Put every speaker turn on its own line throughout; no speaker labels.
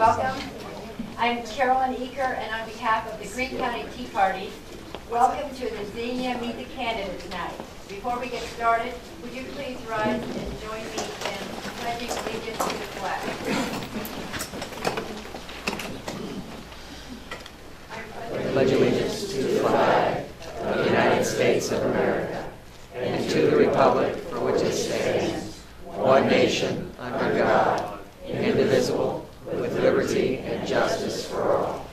Welcome. I'm Carolyn Eaker, and on behalf of the Greene County Tea Party, welcome to the Xenia Meet the Candidates Night. Before we get started, would you please rise and join me in pledging allegiance to the flag?
I pledge allegiance to the flag of the United States of America and to the republic for which it stands, one nation, under God, indivisible, with liberty and justice for all.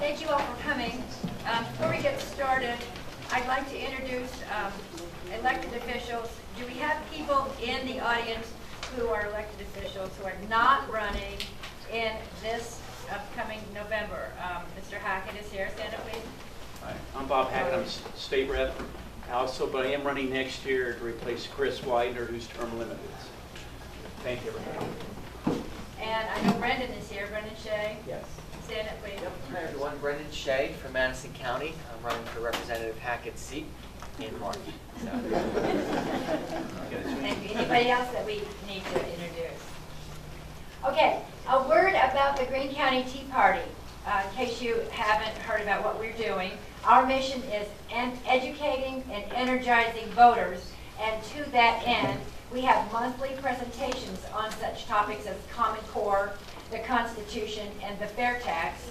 Thank you all for coming. Before we get started, I'd like to introduce elected officials. Do we have people in the audience who are elected officials who are not running in this upcoming November? Mr. Hackett is here. Stand up, please.
Hi, I'm Bob Hackett. I'm state rep also, but I am running next year to replace Chris Widener, whose term limited. Thank you, everybody.
And I know Brendan is here. Brendan Shea.
Yes.
Stand up, please.
Hi everyone, Brendan Shea from Madison County. I'm running for Representative Hackett's seat in March. So.
Thank you. Anybody else that we need to introduce? Okay, a word about the Greene County Tea Party. In case you haven't heard about what we're doing, our mission is educating and energizing voters, and to that end, we have monthly presentations on such topics as Common Core, the Constitution, and the fair tax.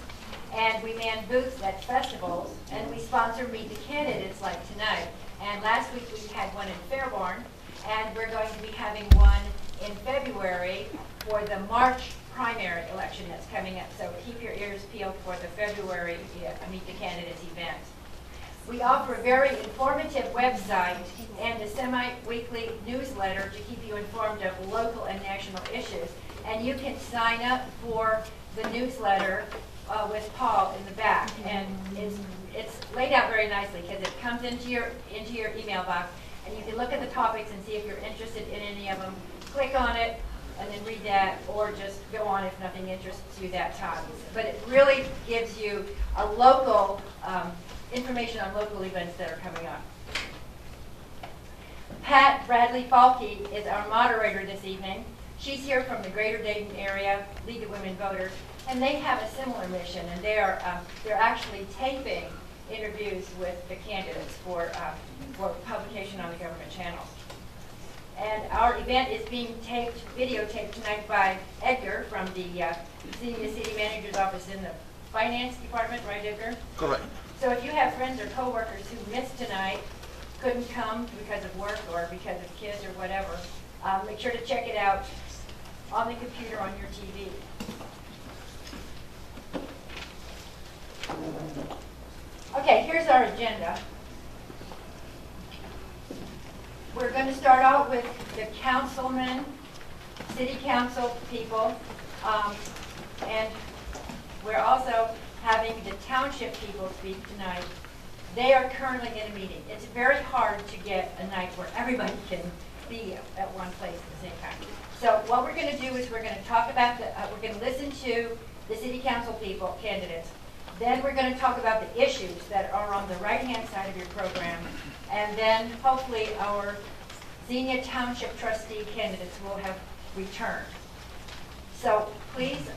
And we man booths at festivals, and we sponsor Meet the Candidates like tonight. And last week we had one in Fairborn, and we're going to be having one in February for the March primary election that's coming up. So keep your ears peeled for the February Meet the Candidates event. We offer a very informative website and a semi-weekly newsletter to keep you informed of local and national issues. And you can sign up for the newsletter with Paul in the back. And it's laid out very nicely because it comes into your email box, and you can look at the topics and see if you're interested in any of them. Click on it and then read that, or just go on if nothing interests you that time. But it really gives you a local information on local events that are coming up. Pat Bradley Falke is our moderator this evening. She's here from the Greater Dayton Area League of Women Voters, and they have a similar mission, and they're actually taping interviews with the candidates for publication on the government channels. And our event is being videotaped tonight by Edgar from the Senior City Manager's Office in the Finance Department, right, Edgar?
Correct.
So if you have friends or coworkers who missed tonight, couldn't come because of work or because of kids or whatever, make sure to check it out on the computer on your TV. Okay, here's our agenda. We're going to start out with the councilmen, city council people, and we're also having the township people speak tonight. They are currently in a meeting. It's very hard to get a night where everybody can be at one place at the same time. So what we're going to do is we're going to talk about we're going to listen to the city council people, candidates. Then we're going to talk about the issues that are on the right-hand side of your program. And then hopefully our Xenia Township trustee candidates will have returned. So please,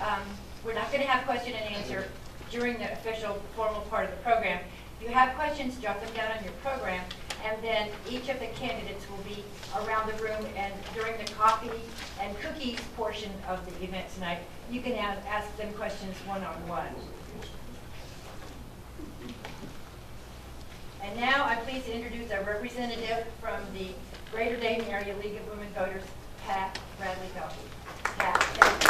we're not going to have question and answer during the official formal part of the program. If you have questions, jot them down on your program, and then each of the candidates will be around the room, and during the coffee and cookies portion of the event tonight, you can ask them questions one-on-one. And now I'm pleased to introduce our representative from the Greater Dayton Area League of Women Voters, Pat Bradley Falke. Pat, thank you.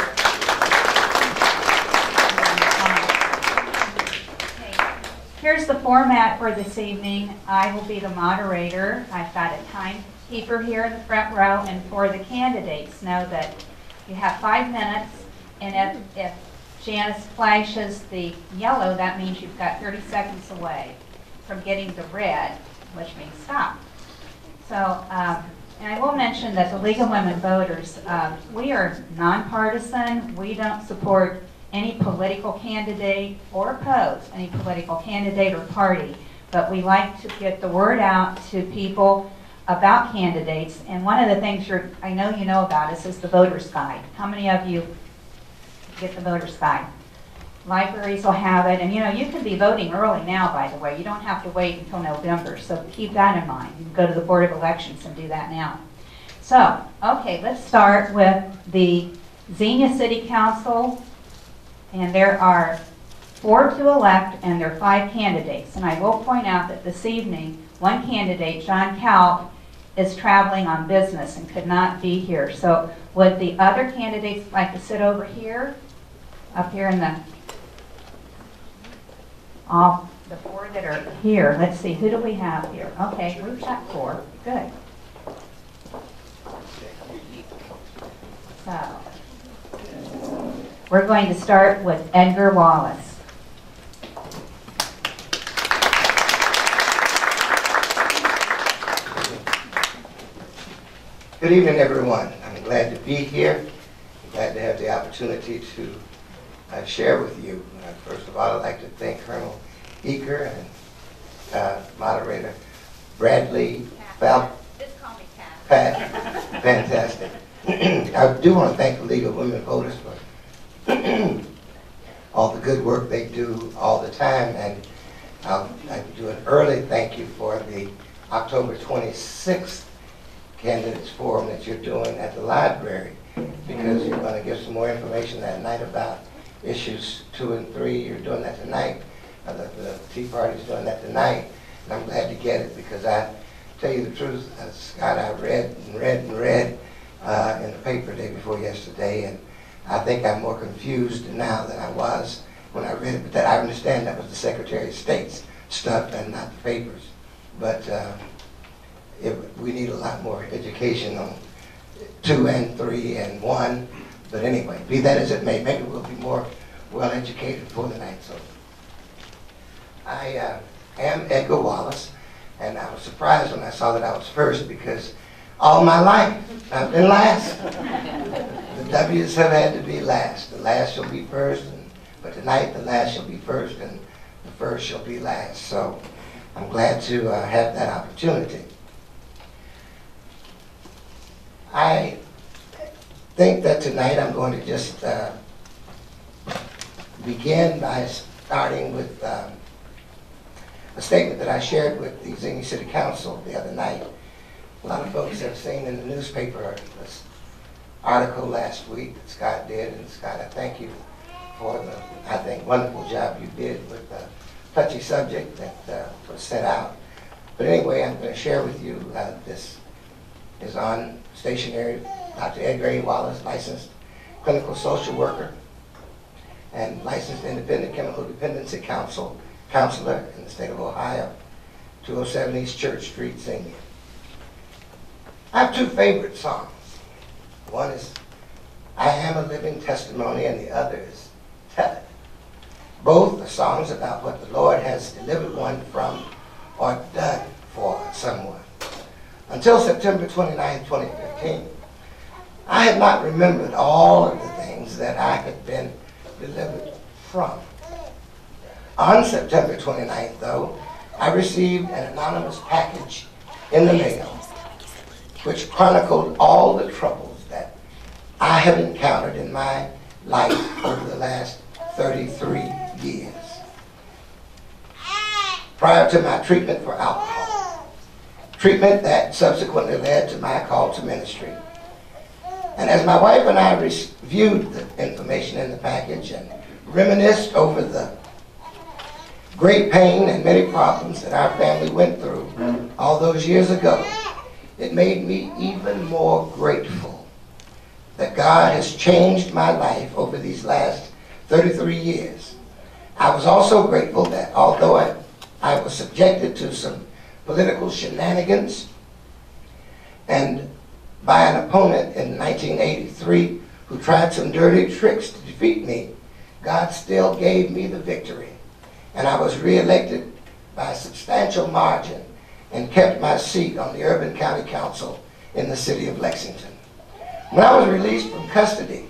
Here's the format for this evening. I will be the moderator. I've got a timekeeper here in the front row, and for the candidates, know that you have 5 minutes, and if Janice flashes the yellow, that means you've got 30 seconds away from getting the red, which means stop. So, and I will mention that the League of Women Voters, we are nonpartisan. We don't support any political candidate or oppose any political candidate or party. but we like to get the word out to people about candidates. And one of the things I know you know about is the voter's guide. How many of you get the voter's guide? Libraries will have it, and you know, you can be voting early now, by the way. You don't have to wait until November, so keep that in mind. You can go to the Board of Elections and do that now. So, okay, let's start with the Xenia City Council, and there are 4 to elect, and there are 5 candidates. And I will point out that this evening, one candidate, John Kalb, is traveling on business and could not be here. So would the other candidates like to sit over here, up here in the, all the 4 that are here? Let's see, who do we have here? Okay, we've got 4, good. So, we're going to start with Edgar Wallace.
Good evening, everyone. I'm glad to be here. I'm glad to have the opportunity to share with you. First of all, I'd like to thank Colonel Eaker and moderator Bradley.
Just call me Pat.
Pat. Fantastic. I do want to thank the League of Women Voters for all the good work they do all the time. And I'll do an early thank you for the October 26th Candidates Forum that you're doing at the library, because you're going to give some more information that night about issues 2 and 3. You're doing that tonight. The Tea Party's doing that tonight. And I'm glad to get it, because I tell you the truth, Scott, I read in the paper the day before yesterday, and I think I'm more confused now than I was when I read it. But that I understand that was the Secretary of State's stuff and not the papers. But we need a lot more education on 2 and 3 and 1. But anyway, be that as it may, maybe we'll be more well educated for the night. So I am Edgar Wallace, and I was surprised when I saw that I was first, because all my life I've been last. The W's have had to be last. The last shall be first, but tonight the last shall be first, and the first shall be last. So I'm glad to have that opportunity. I think that tonight I'm going to just begin by starting with a statement that I shared with the Xenia City Council the other night. A lot of folks have seen in the newspaper this article last week that Scott did, and Scott, I thank you for the, I think, wonderful job you did with the touchy subject that was set out. But anyway, I'm going to share with you this is on stationery. Dr. Edgar A. Wallace, licensed clinical social worker and licensed independent chemical dependency counselor in the state of Ohio, 207 East Church Street, Xenia. I have 2 favorite songs. One is I Am a Living Testimony, and the other is Tell It. Both are songs about what the Lord has delivered one from or done for someone. Until September 29, 2015, I had not remembered all of the things that I had been delivered from. On September 29th, though, I received an anonymous package in the mail which chronicled all the troubles that I have encountered in my life over the last 33 years. Prior to my treatment for alcohol, treatment that subsequently led to my call to ministry. And as my wife and I reviewed the information in the package and reminisced over the great pain and many problems that our family went through all those years ago, it made me even more grateful that God has changed my life over these last 33 years. I was also grateful that although I was subjected to some political shenanigans and by an opponent in 1983 who tried some dirty tricks to defeat me, God still gave me the victory. And I was reelected by a substantial margin and kept my seat on the Urban County Council in the city of Lexington. When I was released from custody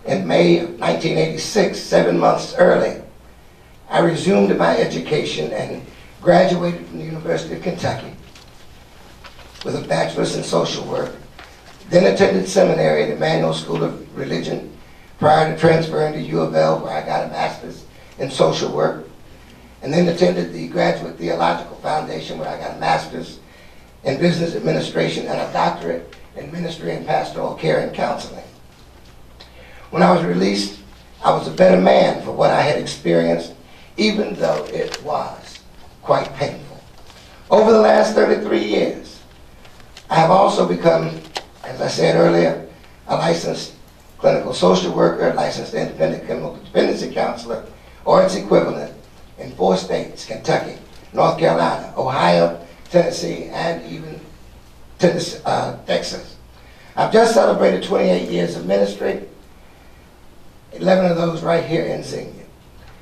in May of 1986, 7 months early, I resumed my education and graduated from the University of Kentucky with a bachelor's in social work, then attended seminary at Emmanuel School of Religion prior to transferring to U of L, where I got a master's in social work, and then attended the Graduate Theological Foundation, where I got a master's in business administration and a doctorate in ministry and pastoral care and counseling. When I was released, I was a better man for what I had experienced, even though it was quite painful. Over the last 33 years, I have also become, as I said earlier, a licensed clinical social worker, licensed independent chemical dependency counselor, or its equivalent, in 4 states: Kentucky, North Carolina, Ohio, Tennessee, and even Texas. I've just celebrated 28 years of ministry, 11 of those right here in Xenia.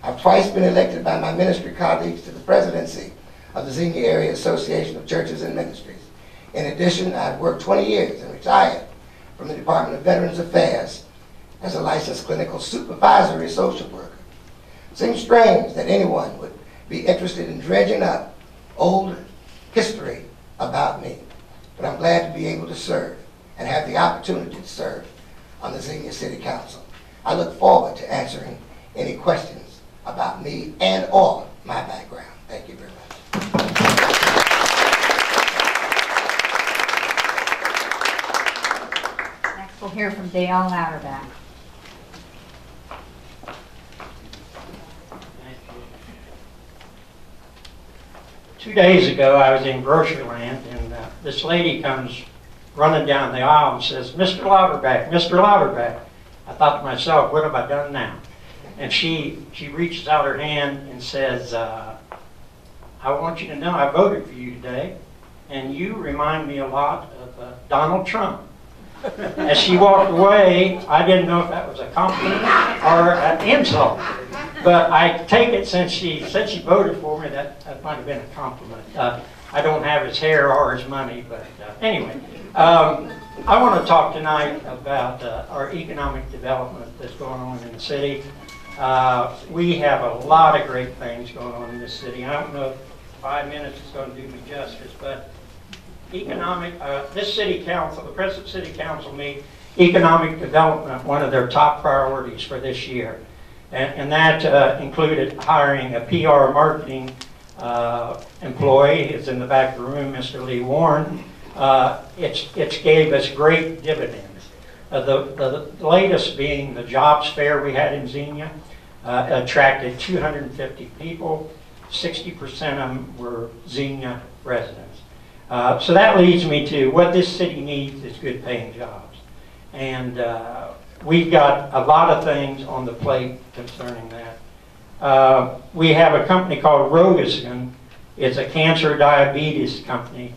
I've twice been elected by my ministry colleagues to the presidency of the Xenia Area Association of Churches and Ministries. In addition, I've worked 20 years and retired from the Department of Veterans Affairs as a licensed clinical supervisory social worker. It seems strange that anyone would be interested in dredging up old history about me, but I'm glad to be able to serve and have the opportunity to serve on the Xenia City Council. I look forward to answering any questions about me and or my background. Thank you very much.
Next we'll hear from Dale Louderback.
Thank you. 2 days ago, I was in grocery land, and this lady comes running down the aisle and says, "Mr. Louderback, Mr. Louderback." I thought to myself, what have I done now? And she reaches out her hand and says, "I want you to know I voted for you today, and you remind me a lot of Donald Trump." As she walked away, I didn't know if that was a compliment or an insult. But I take it, since she said she voted for me, that might have been a compliment. I don't have his hair or his money, but anyway. I want to talk tonight about our economic development that's going on in the city. We have a lot of great things going on in this city. I don't know if 5 minutes is going to do me justice, but this city council, the present city council, made economic development one of their top priorities for this year. And that included hiring a PR marketing employee. It's in the back of the room, Mr. Lee Warren. It's gave us great dividends. The latest being the jobs fair we had in Xenia, attracted 250 people. 60% of them were Xenia residents. So that leads me to what this city needs is good paying jobs. And we've got a lot of things on the plate concerning that. We have a company called Rogason. It's a cancer diabetes company.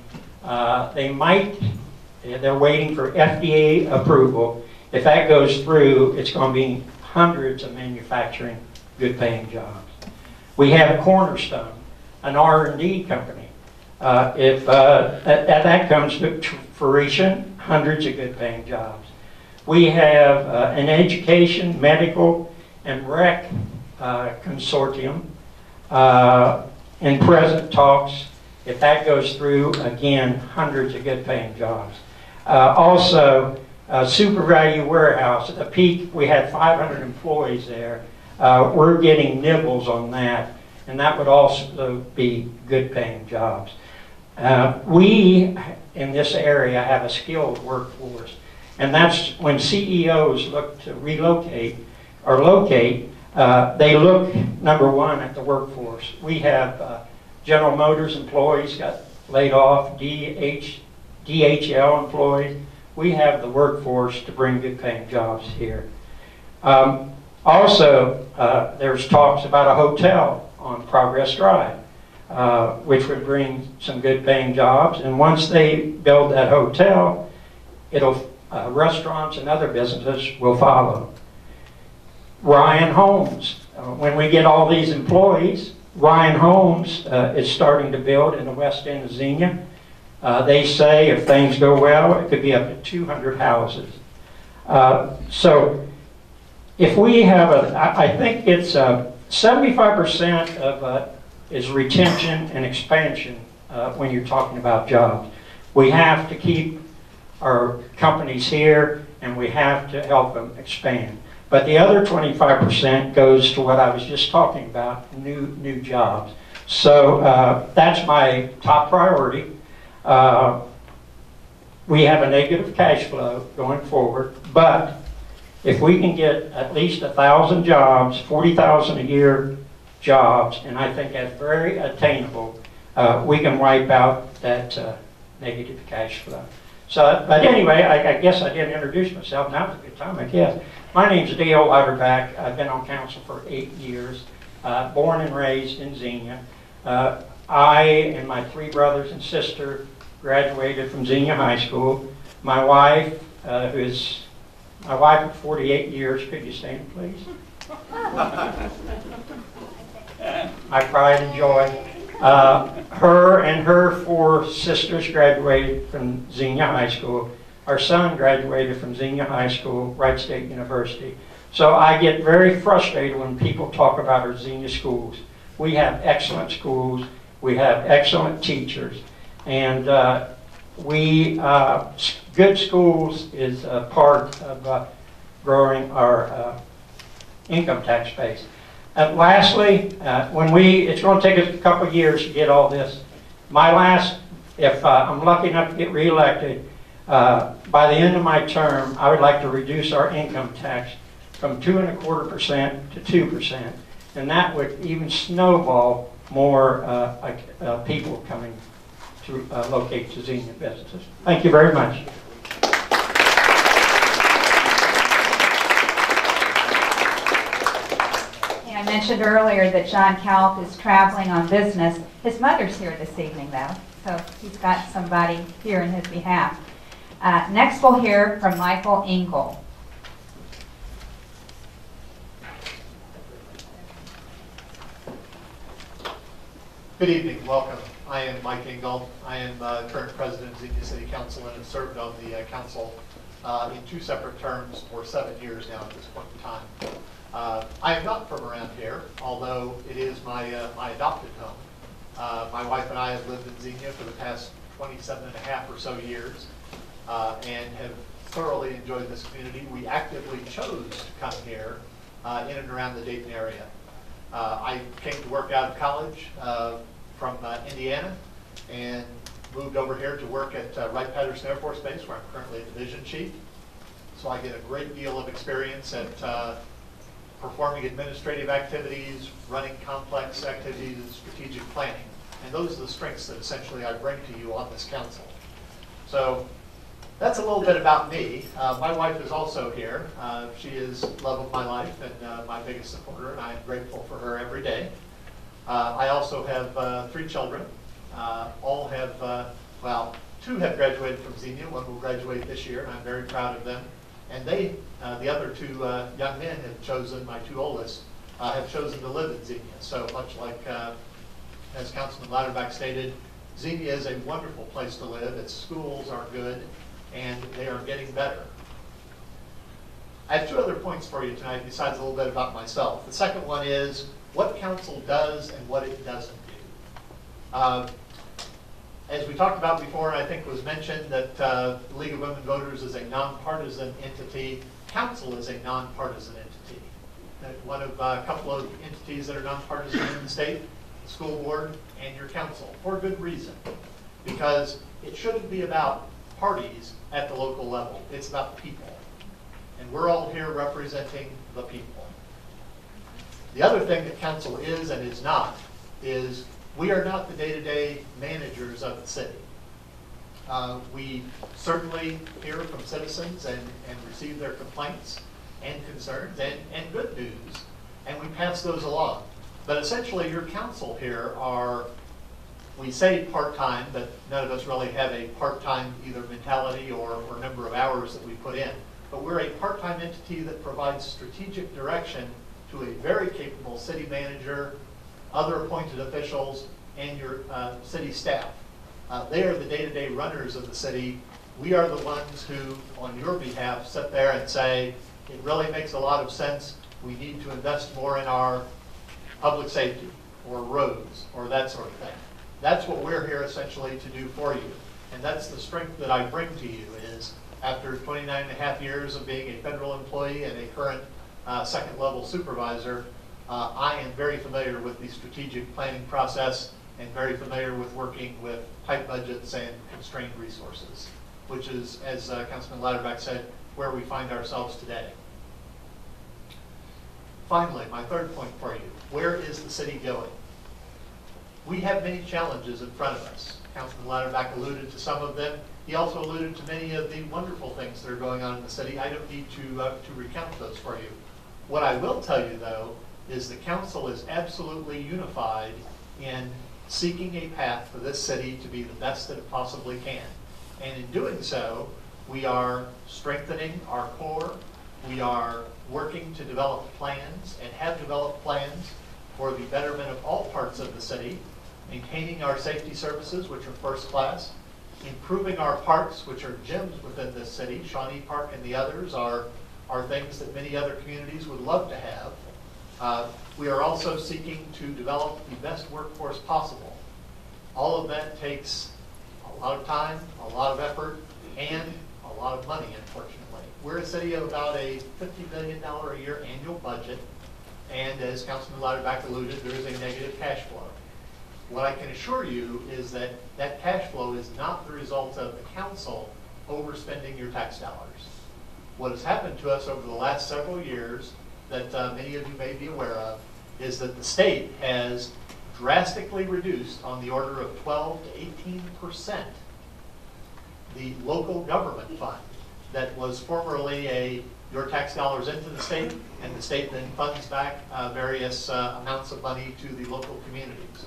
They're waiting for FDA approval. If that goes through, it's going to be hundreds of manufacturing good paying jobs. We have Cornerstone, an R&D company. If that comes to fruition, hundreds of good paying jobs. We have an education, medical, and rec consortium in present talks. If that goes through, again, hundreds of good paying jobs. Also, Super Value Warehouse. At the peak, we had 500 employees there. We're getting nibbles on that, and that would also be good paying jobs. We, in this area, have a skilled workforce, and that's when CEOs look to relocate or locate, they look, number one, at the workforce. We have General Motors employees got laid off, DHL employees. We have the workforce to bring good paying jobs here. Also, there's talks about a hotel on Progress Drive, which would bring some good paying jobs. And once they build that hotel, restaurants and other businesses will follow. Ryan Homes. When we get all these employees, Ryan Homes is starting to build in the west end of Xenia. They say if things go well, it could be up to 200 houses. So if we have I think it's 75% of is retention and expansion when you're talking about jobs. We have to keep our companies here, and we have to help them expand. But the other 25% goes to what I was just talking about, new jobs. So that's my top priority. We have a negative cash flow going forward, but if we can get at least 1,000 jobs, 40,000 a year jobs, and I think that's very attainable, we can wipe out that negative cash flow. So, but anyway, I guess I didn't introduce myself. Now's a good time, I guess. My name's Dale Lauterbach. I've been on council for 8 years, born and raised in Xenia. I and my 3 brothers and sister graduated from Xenia High School. My wife, my wife of 48 years, could you stand, please? My pride and joy. Her and her 4 sisters graduated from Xenia High School. Our son graduated from Xenia High School, Wright State University. So I get very frustrated when people talk about our Xenia schools. We have excellent schools. We have excellent teachers. And good schools is a part of growing our income tax base. Lastly, it's going to take us a couple of years to get all this. If I'm lucky enough to get reelected, by the end of my term, I would like to reduce our income tax from 2.25% to 2%, and that would even snowball more people coming to locate to Xenia businesses. Thank you very much.
I mentioned earlier that John Kalf is traveling on business. His mother's here this evening, though, so he's got somebody here in his behalf. Next, we'll hear from Michael Engel.
Good evening, welcome. I am Mike Engel. I am current president of Xenia City Council and have served on the council in 2 separate terms for 7 years now at this point in time. I am not from around here, although it is my adopted home. My wife and I have lived in Xenia for the past 27 and a half or so years and have thoroughly enjoyed this community. We actively chose to come here in and around the Dayton area. I came to work out of college from Indiana and moved over here to work at Wright-Patterson Air Force Base, where I'm currently a division chief. So I get a great deal of experience at performing administrative activities, running complex activities, and strategic planning. And those are the strengths that essentially I bring to you on this council. So that's a little bit about me. My wife is also here. She is love of my life and my biggest supporter, and I'm grateful for her every day. I also have 3 children. All have, well, 2 have graduated from Xenia. 1 will graduate this year, and I'm very proud of them. And they, the other 2 young men have chosen, my 2 oldest, have chosen to live in Xenia. So much like, as Councilman Lauterbach stated, Xenia is a wonderful place to live. Its schools are good, and they are getting better. I have 2 other points for you tonight besides a little bit about myself. The second one is what council does and what it doesn't do. As we talked about before, and I think was mentioned that the League of Women Voters is a nonpartisan entity. Council is a nonpartisan entity. One of a couple of entities that are nonpartisan in the state, the school board and your council, for good reason. Because it shouldn't be about parties at the local level. It's about people. And we're all here representing the people. The other thing that council is and is not is we are not the day-to-day managers of the city. We certainly hear from citizens and receive their complaints and concerns and good news, and we pass those along. But essentially your council here are, we say part-time, but none of us really have a part-time either mentality or number of hours that we put in. But we're a part-time entity that provides strategic direction to a very capable city manager, other appointed officials, and your city staff. They are the day-to-day runners of the city. We are the ones who, on your behalf, sit there and say, it really makes a lot of sense. We need to invest more in our public safety, or roads or that sort of thing. That's what we're here essentially to do for you. And that's the strength that I bring to you is after 29 and a half years of being a federal employee and a current second level supervisor, I am very familiar with the strategic planning process and very familiar with working with tight budgets and constrained resources, which is, as Councilman Latterback said, where we find ourselves today. Finally, my third point for you, where is the city going? We have many challenges in front of us. Councilman Latterback alluded to some of them. He also alluded to many of the wonderful things that are going on in the city. I don't need to recount those for you. What I will tell you, though, is the council is absolutely unified in seeking a path for this city to be the best that it possibly can. And in doing so, we are strengthening our core. We are working to develop plans and have developed plans for the betterment of all parts of the city, maintaining our safety services, which are first class, improving our parks, which are gems within this city. Shawnee Park and the others are things that many other communities would love to have. We are also seeking to develop the best workforce possible. All of that takes a lot of time, a lot of effort, and a lot of money, unfortunately. We're a city of about a $50 million a year annual budget, and as Councilman Latterback alluded, there is a negative cash flow. What I can assure you is that that cash flow is not the result of the council overspending your tax dollars. What has happened to us over the last several years that many of you may be aware of is that the state has drastically reduced on the order of 12 to 18% the local government fund that was formerly your tax dollars into the state, and the state then funds back various amounts of money to the local communities.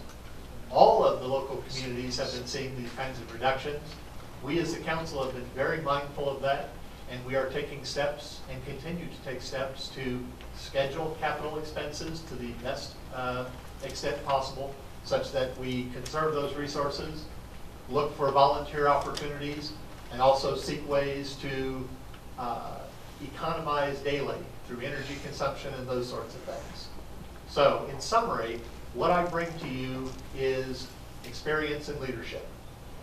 All of the local communities have been seeing these kinds of reductions. We as the council have been very mindful of that, and we are taking steps and continue to take steps to schedule capital expenses to the best extent possible such that we conserve those resources, look for volunteer opportunities, and also seek ways to economize daily through energy consumption and those sorts of things. So, in summary, what I bring to you is experience and leadership,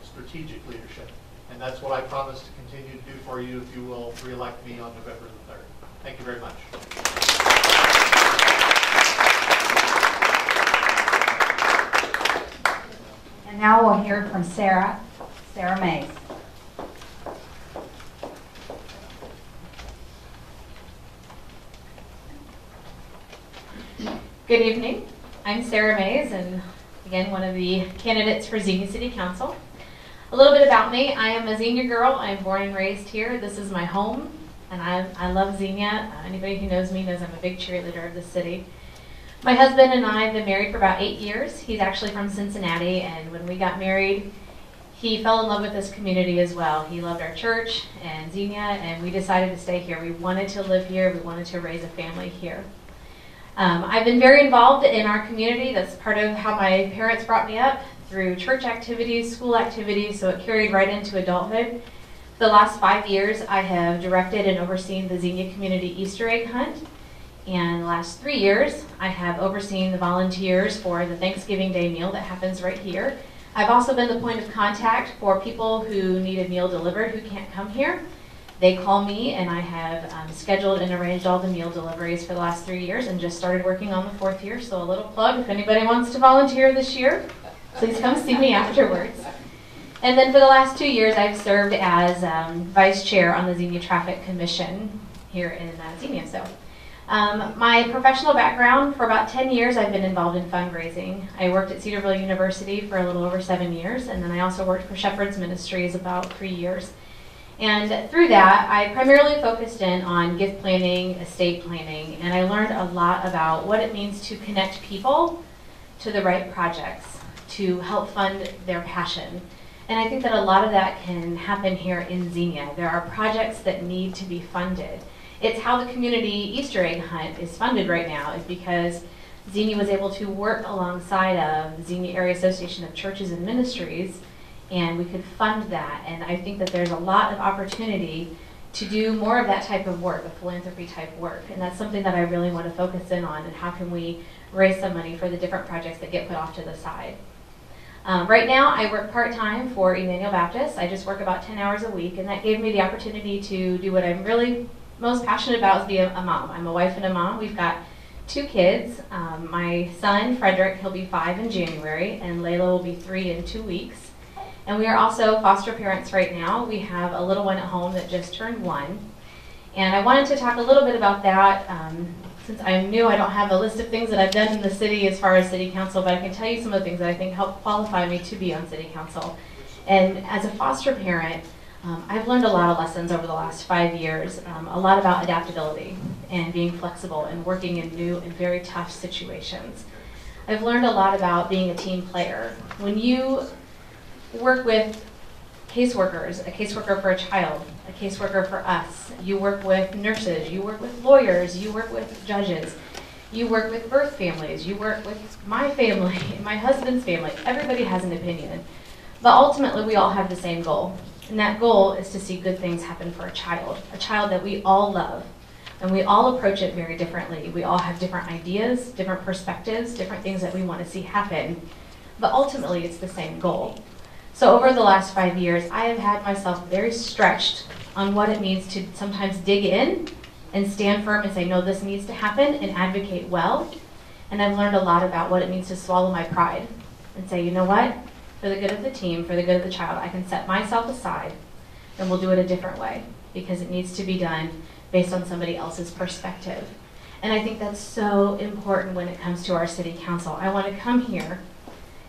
strategic leadership, and that's what I promise to continue to do for you if you will re-elect me on November the 3rd. Thank you very much.
And now we'll hear from Sarah Mays.
Good evening. I'm Sarah Mays, and again, one of the candidates for Xenia City Council. A little bit about me. I am a Xenia girl. I'm born and raised here. This is my home, and I love Xenia. Anybody who knows me knows I'm a big cheerleader of the city. My husband and I have been married for about 8 years. He's actually from Cincinnati, and when we got married, he fell in love with this community as well. He loved our church and Xenia, and we decided to stay here. We wanted to live here. We wanted to raise a family here. I've been very involved in our community. That's part of how my parents brought me up, through church activities, school activities, so it carried right into adulthood. For the last 5 years, I have directed and overseen the Xenia Community Easter egg hunt. And the last 3 years, I have overseen the volunteers for the Thanksgiving Day meal that happens right here. I've also been the point of contact for people who need a meal delivered who can't come here. They call me, and I have scheduled and arranged all the meal deliveries for the last 3 years and just started working on the 4th year. So a little plug, if anybody wants to volunteer this year, please come see me afterwards. And then for the last 2 years, I've served as vice chair on the Xenia Traffic Commission here in Xenia. So my professional background, for about 10 years, I've been involved in fundraising. I worked at Cedarville University for a little over 7 years, and then I also worked for Shepherd's Ministries about 3 years. And through that, I primarily focused in on gift planning, estate planning, and I learned a lot about what it means to connect people to the right projects, to help fund their passion. And I think that a lot of that can happen here in Xenia. There are projects that need to be funded. It's how the community Easter egg hunt is funded right now, is because Xenia was able to work alongside of the Xenia Area Association of Churches and Ministries, and we could fund that. And I think that there's a lot of opportunity to do more of that type of work, the philanthropy type work. And that's something that I really want to focus in on, and how can we raise some money for the different projects that get put off to the side. Right now, I work part-time for Emmanuel Baptist. I just work about 10 hours a week, and that gave me the opportunity to do what I'm really most passionate about, is be a mom. I'm a wife and a mom. We've got 2 kids. My son, Frederick, he'll be 5 in January, and Layla will be 3 in 2 weeks. And we are also foster parents right now. We have a little one at home that just turned 1. And I wanted to talk a little bit about that. Since I'm new, I don't have a list of things that I've done in the city as far as city council, but I can tell you some of the things that I think help qualify me to be on city council. And as a foster parent, I've learned a lot of lessons over the last 5 years, a lot about adaptability and being flexible and working in new and very tough situations. I've learned a lot about being a team player. When you work with caseworkers, a caseworker for a child, a caseworker for us, you work with nurses, you work with lawyers, you work with judges, you work with birth families, you work with my family, my husband's family. Everybody has an opinion. But ultimately, we all have the same goal. And that goal is to see good things happen for a child that we all love. And we all approach it very differently. We all have different ideas, different perspectives, different things that we want to see happen. But ultimately, it's the same goal. So over the last 5 years, I have had myself very stretched on what it means to sometimes dig in and stand firm and say, no, this needs to happen, and advocate well. And I've learned a lot about what it means to swallow my pride and say, you know what? For the good of the team, for the good of the child, I can set myself aside and we'll do it a different way, because it needs to be done based on somebody else's perspective. And I think that's so important when it comes to our city council. I want to come here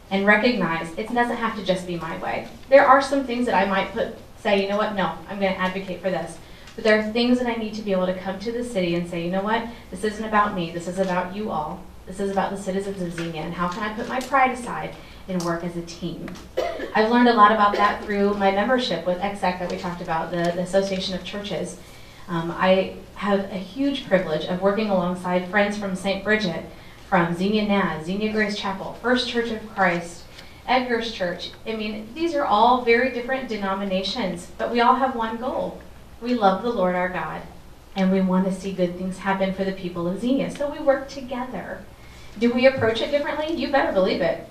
and recognize it doesn't have to just be my way. There are some things that I might say, you know what, no, I'm going to advocate for this. But there are things that I need to be able to come to the city and say, you know what, this isn't about me, this is about you all. This is about the citizens of Xenia, and how can I put my pride aside and work as a team. I've learned a lot about that through my membership with XAC that we talked about, the Association of Churches. I have a huge privilege of working alongside friends from St. Bridget, from Xenia Naz, Xenia Grace Chapel, First Church of Christ, Edgar's Church. I mean, these are all very different denominations, but we all have one goal. We love the Lord our God, and we want to see good things happen for the people of Xenia. So we work together. Do we approach it differently? You better believe it.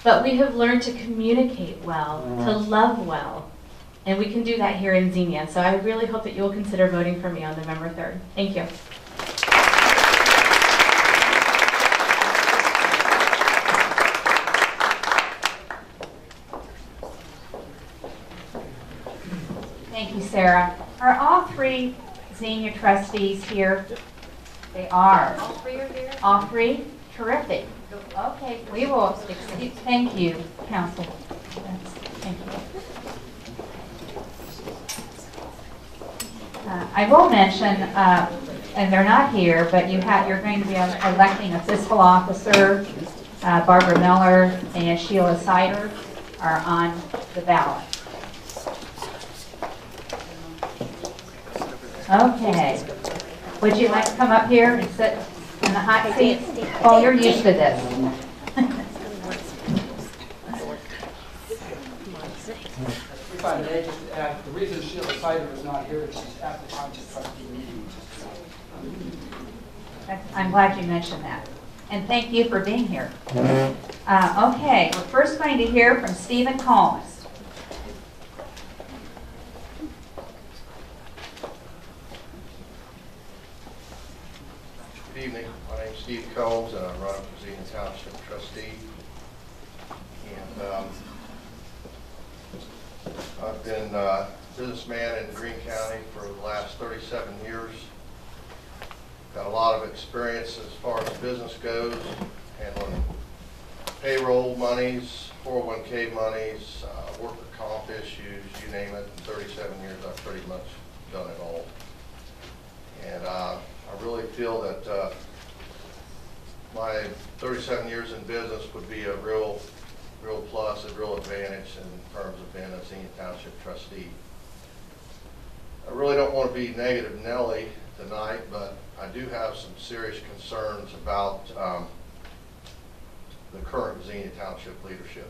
But we have learned to communicate well, to love well, and we can do that here in Xenia. So I really hope that you will consider voting for me on November 3rd. Thank you.
Thank you, Sarah. Are all 3 Xenia trustees here? They are.
All 3 are here?
All 3? Terrific. Okay, we will, thank you, Council. Thank you. I will mention, and they're not here, but you're going to be electing a fiscal officer. Barbara Miller and Sheila Sider are on the ballot. Okay. Would you like to come up here and sit in the hot seat? Oh, you're used to this.
If I may just add, the reason Sheila Sider is not here is she's at the Township Trustee meeting.
I'm glad you mentioned that. And thank you for being here. Okay, we're first going to hear from Stephen Combs.
Good evening. My name is Steve Combs, and I'm running for Xenia Township Trustee. And I've been a businessman in Greene County for the last 37 years. Got a lot of experience as far as business goes, handling payroll monies, 401k monies, worker comp issues, you name it. In 37 years, I've pretty much done it all. And I really feel that my 37 years in business would be a real plus, a real advantage in terms of being a Xenia Township trustee. I really don't want to be negative Nelly tonight, but I do have some serious concerns about the current Xenia Township leadership.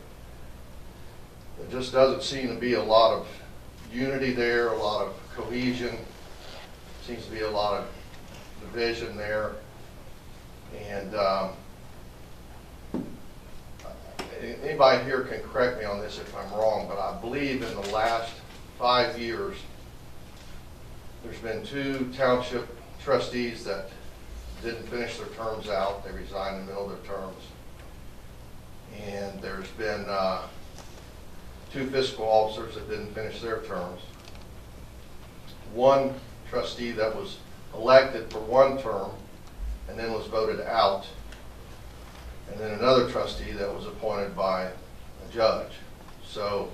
There just doesn't seem to be a lot of unity there, a lot of cohesion. seems to be a lot of division there. And anybody here can correct me on this if I'm wrong, but I believe in the last 5 years, there's been 2 township trustees that didn't finish their terms out. They resigned in the middle of their terms. And there's been 2 fiscal officers that didn't finish their terms. 1 trustee that was elected for 1 term and then was voted out. And then another trustee that was appointed by a judge. So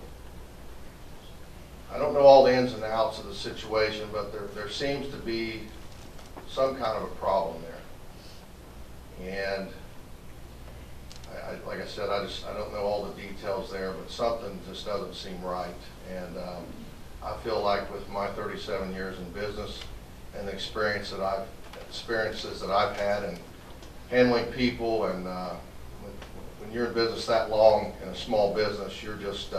I don't know all the ins and outs of the situation, but there seems to be some kind of a problem there. And like I said, I don't know all the details there, but something just doesn't seem right. And I feel like with my 37 years in business and the experiences that I've had in handling people, and when you're in business that long in a small business, you're just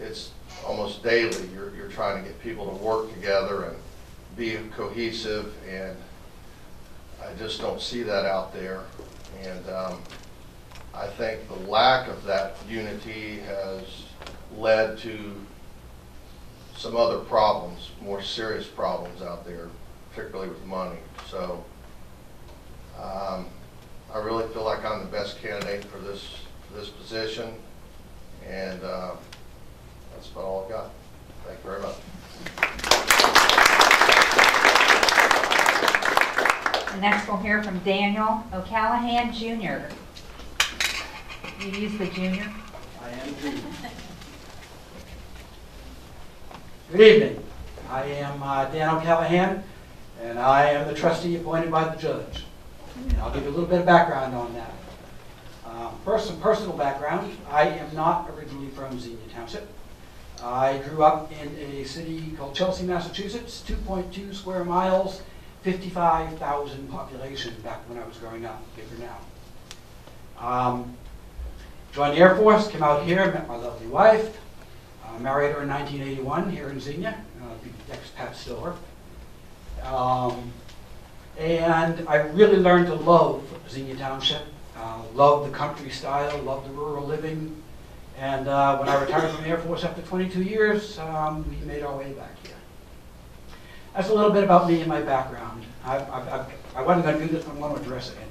it's almost daily. You're trying to get people to work together and be cohesive, and I just don't see that out there. And I think the lack of that unity has led to some other problems, more serious problems out there, particularly with money. So I really feel like I'm the best candidate for this position, and that's about all I've got. Thank you very much.
Next we'll hear from Daniel O'Callahan Jr. You use the junior?
I am junior. Good evening. I am Dan O'Callahan, and I am the trustee appointed by the judge. And I'll give you a little bit of background on that. First, some personal background. I am not originally from Xenia Township. I grew up in a city called Chelsea, Massachusetts, 2.2 square miles, 55,000 population back when I was growing up, bigger now. Joined the Air Force, came out here, met my lovely wife, married her in 1981 here in Xenia, ex-Pat Stiller. And I really learned to love Xenia Township, love the country style, love the rural living. And when I retired from the Air Force after 22 years, we made our way back here. That's a little bit about me and my background. I wasn't going to do this, but I want to address it anyway.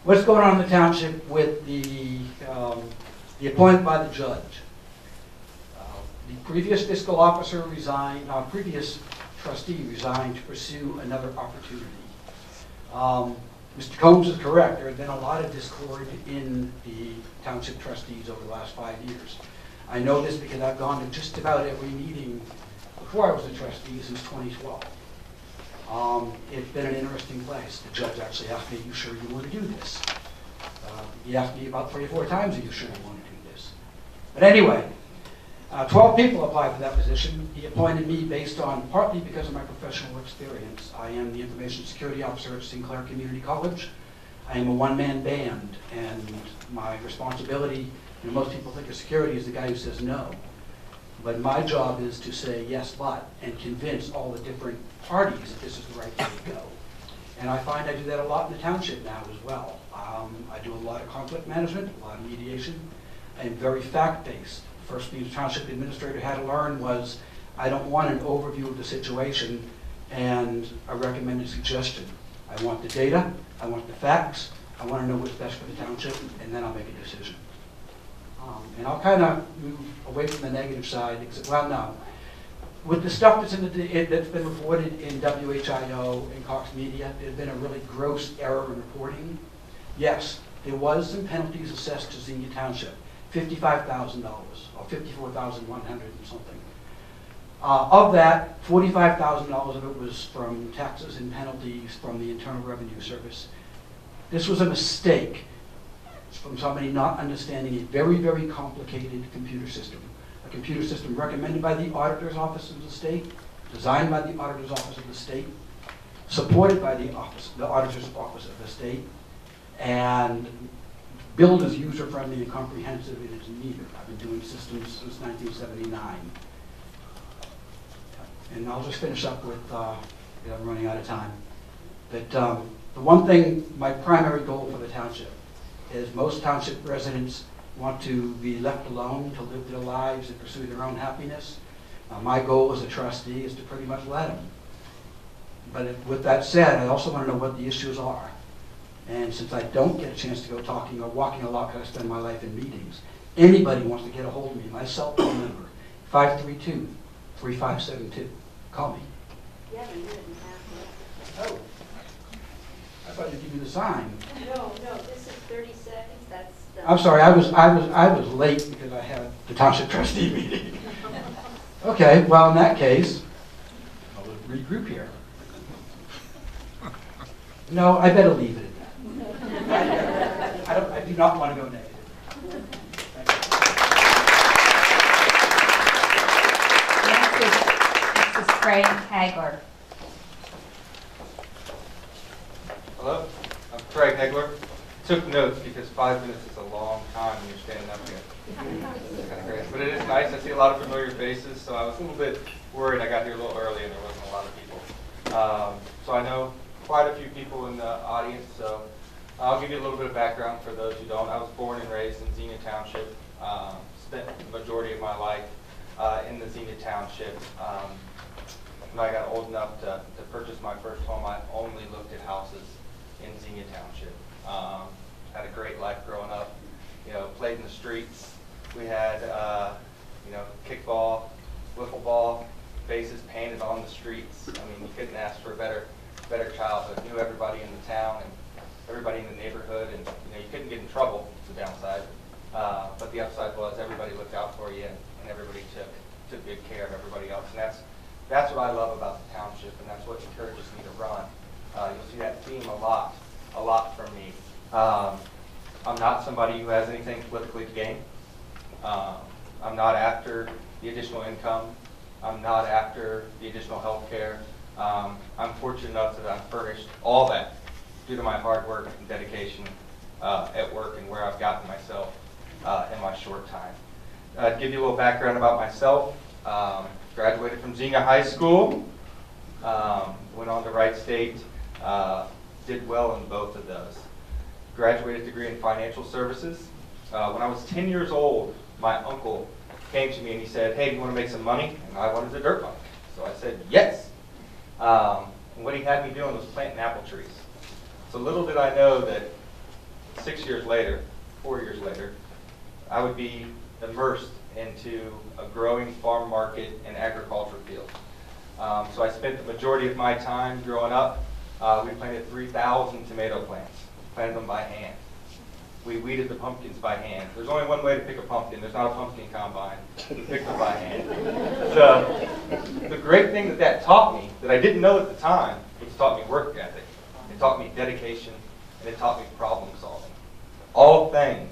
What's going on in the township with the appointment by the judge? The previous fiscal officer resigned, our previous trustee resigned to pursue another opportunity. Mr. Combs is correct. There has been a lot of discord in the township trustees over the last 5 years. I know this because I've gone to just about every meeting before I was a trustee since 2012. It's been an interesting place. The judge actually asked me, "Are you sure you want to do this?" He asked me about 3 or 4 times, "Are you sure you want to do this?" But anyway, 12 people applied for that position. He appointed me based on, partly because of my professional experience. I am the information security officer at Sinclair Community College. I am a one-man band, and my responsibility, most people think of security as the guy who says no. But my job is to say yes, but, and convince all the different parties that this is the right way to go. And I find I do that a lot in the township now as well. I do a lot of conflict management, a lot of mediation. I am very fact-based. First thing the township administrator had to learn was I don't want an overview of the situation and a recommended suggestion. I want the data, I want the facts, I want to know what's best for the township, and then I'll make a decision. And I'll kind of move away from the negative side, except, well, no. With the stuff that's that's been reported in WHIO and Cox Media, there's been a really gross error in reporting. Yes, there was some penalties assessed to Xenia Township, $55,000 or $54,100 and something. Of that, $45,000 of it was from taxes and penalties from the Internal Revenue Service. This was a mistake from somebody not understanding a very, very complicated computer system. A computer system recommended by the Auditor's Office of the state, designed by the Auditor's Office of the state, supported by the Auditor's Office of the state, and billed as user-friendly and comprehensive, and it's neither. I've been doing systems since 1979. and I'll just finish up with, I'm running out of time. But the one thing, my primary goal for the township is most township residents want to be left alone to live their lives and pursue their own happiness. My goal as a trustee is to pretty much let them. But with that said, I also want to know what the issues are. And since I don't get a chance to go talking or walking a lot because I spend my life in meetings, anybody wants to get a hold of me, my cell phone number, 532-3572. Call me.
Yeah, but you didn't have
Oh, I thought you'd give me the sign.
No, this is 30 seconds, that's done.
I'm sorry, I was late because I had the township trustee meeting. Okay, well, in that case, I'll regroup here. No, I better leave it at that. I do not want to go negative.
Next is Craig Hagler.
Hello, I'm Craig Hegler. Took notes because 5 minutes is a long time when you're standing up here. It's kind of great. But it is nice. I see a lot of familiar faces, so I was a little bit worried. I got here a little early and there wasn't a lot of people. So I know quite a few people in the audience, so I'll give you a little bit of background for those who don't. I was born and raised in Xenia Township. Spent the majority of my life in the Xenia Township. When I got old enough to purchase my first home, I only looked at houses in Xenia Township. Had a great life growing up. Played in the streets. We had, kickball, wiffle ball, faces painted on the streets. I mean, you couldn't ask for a better childhood. Knew everybody in the town and everybody in the neighborhood, and you couldn't get in trouble. The downside, but the upside was everybody looked out for you, and everybody took good care of everybody else. And that's what I love about the township, and that's what encourages me to run. You'll see that theme a lot from me. I'm not somebody who has anything politically to gain. I'm not after the additional income. I'm not after the additional health care. I'm fortunate enough that I'm furnished all that due to my hard work and dedication at work and where I've gotten myself in my short time. To give you a little background about myself, graduated from Xenia High School, went on to Wright State, did well in both of those. Graduated degree in financial services. When I was 10 years old, my uncle came to me and he said, "Hey, do you want to make some money?" And I wanted a dirt bike. So I said, yes. And what he had me doing was planting apple trees. So little did I know that 4 years later, I would be immersed into a growing farm market and agriculture field. So I spent the majority of my time growing up. We planted 3,000 tomato plants, planted them by hand. We weeded the pumpkins by hand. There's only one way to pick a pumpkin. There's not a pumpkin combine. We picked them by hand. The great thing that taught me, that I didn't know at the time, was it taught me work ethic. It taught me dedication, and it taught me problem solving. All things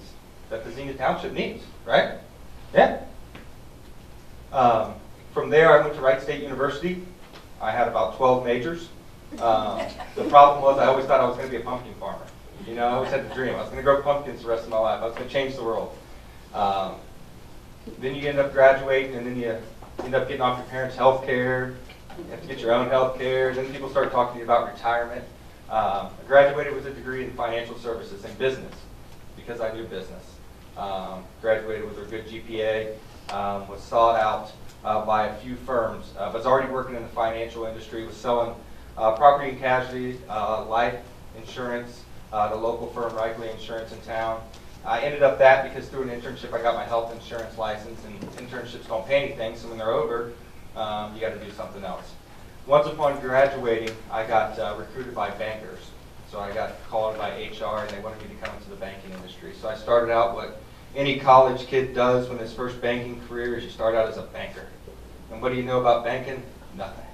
that the Xenia Township needs, right? Yeah. From there, I went to Wright State University. I had about 12 majors. The problem was I always thought I was going to be a pumpkin farmer. I always had the dream. I was going to grow pumpkins the rest of my life. I was going to change the world. Then you end up graduating, and then you end up getting off your parents' health care. You have to get your own health care. Then people start talking to you about retirement. I graduated with a degree in financial services and business because I knew business. Graduated with a good GPA. Was sought out by a few firms. Was already working in the financial industry. Was selling property and casualty, life insurance, the local firm, Reichley Insurance in town. I ended up that because through an internship I got my health insurance license, and internships don't pay anything, so when they're over, you got to do something else. Once upon graduating, I got recruited by bankers. So I got called by HR and they wanted me to come into the banking industry. So I started out what any college kid does when his first banking career is you start out as a banker. And what do you know about banking? Nothing.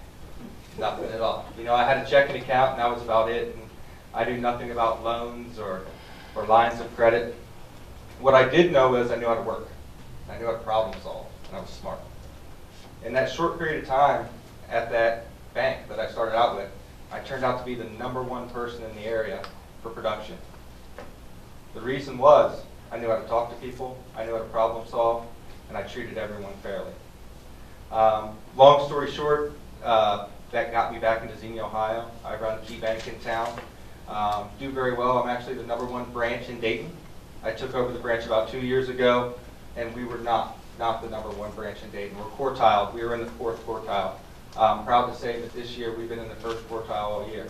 Nothing at all. I had a checking account and that was about it. And I knew nothing about loans or lines of credit. What I did know is I knew how to work. I knew how to problem solve, and I was smart. In that short period of time at that bank that I started out with, I turned out to be the #1 person in the area for production. The reason was I knew how to talk to people, I knew how to problem solve, and I treated everyone fairly. Long story short, that got me back into Xenia, Ohio. I run Key Bank in town. Do very well. I'm actually the #1 branch in Dayton. I took over the branch about 2 years ago, and we were not the #1 branch in Dayton. We're quartile. We were in the 4th quartile. I'm proud to say that this year we've been in the 1st quartile all year.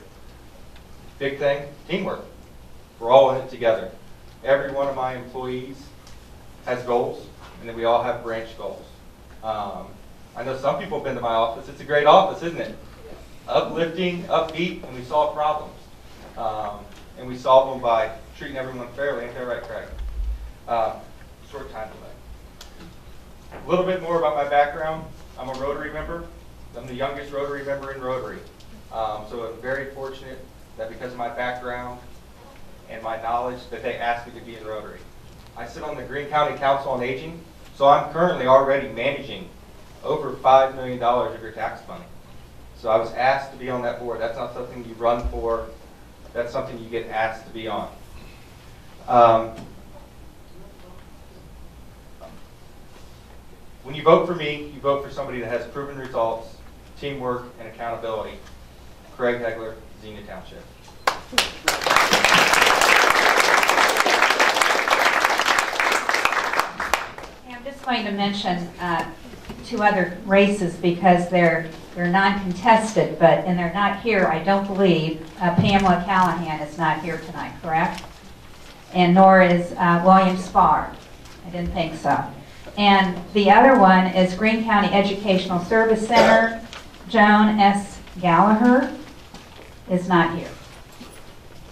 Big thing, teamwork. We're all in it together. Every one of my employees has goals, and then we all have branch goals. I know some people have been to my office. It's a great office, isn't it? Uplifting, upbeat, and we solve problems. And we solve them by treating everyone fairly. Ain't that right, Craig? Short time delay. A little bit more about my background. I'm a Rotary member. I'm the youngest Rotary member in Rotary. So I'm very fortunate that because of my background and my knowledge that they asked me to be in Rotary. I sit on the Greene County Council on Aging, so I'm currently already managing over $5 million of your tax money. So I was asked to be on that board. That's not something you run for. That's something you get asked to be on. When you vote for me, you vote for somebody that has proven results, teamwork, and accountability. Craig Hegler, Xenia Township.
I'm just going to mention 2 other races because they're non-contested, and they're not here, I don't believe. Pamela Callahan is not here tonight, correct? And nor is William Spar. I didn't think so. And the other one is Greene County Educational Service Center. Joan S. Gallagher is not here.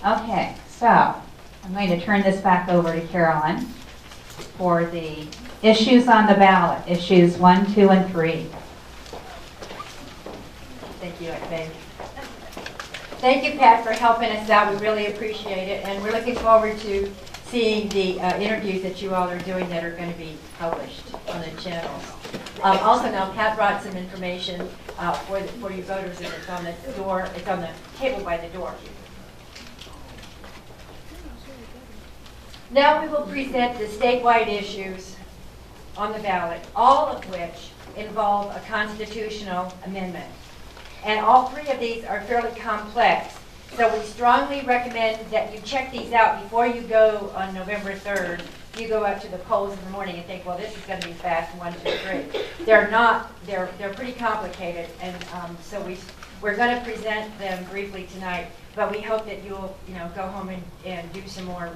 Okay, so I'm going to turn this back over to Carolyn for the issues on the ballot, issues 1, 2, and 3.
Thank you, Dave. Thank you, Pat, for helping us out. We really appreciate it, and we're looking forward to seeing the interviews that you all are doing that are going to be published on the channels. Also, now Pat brought some information for you voters, and it's on the door. It's on the table by the door. Now we will present the statewide issues on the ballot, all of which involve a constitutional amendment. And all 3 of these are fairly complex. So we strongly recommend that you check these out before you go on November 3rd. You go out to the polls in the morning and think, well, this is going to be fast, 1, 2, 3. They're not. They're pretty complicated, and so we're going to present them briefly tonight. But we hope that you'll go home and do some more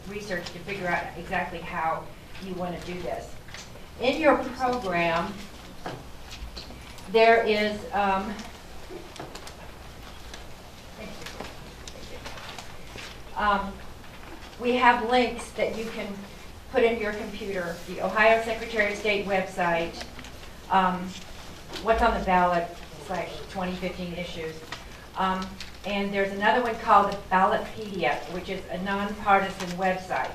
research to figure out exactly how you want to do this. In your program, there is we have links that you can put into your computer. The Ohio Secretary of State website, what's on the ballot /2015 issues. And there's another one called the Ballotpedia, which is a nonpartisan website.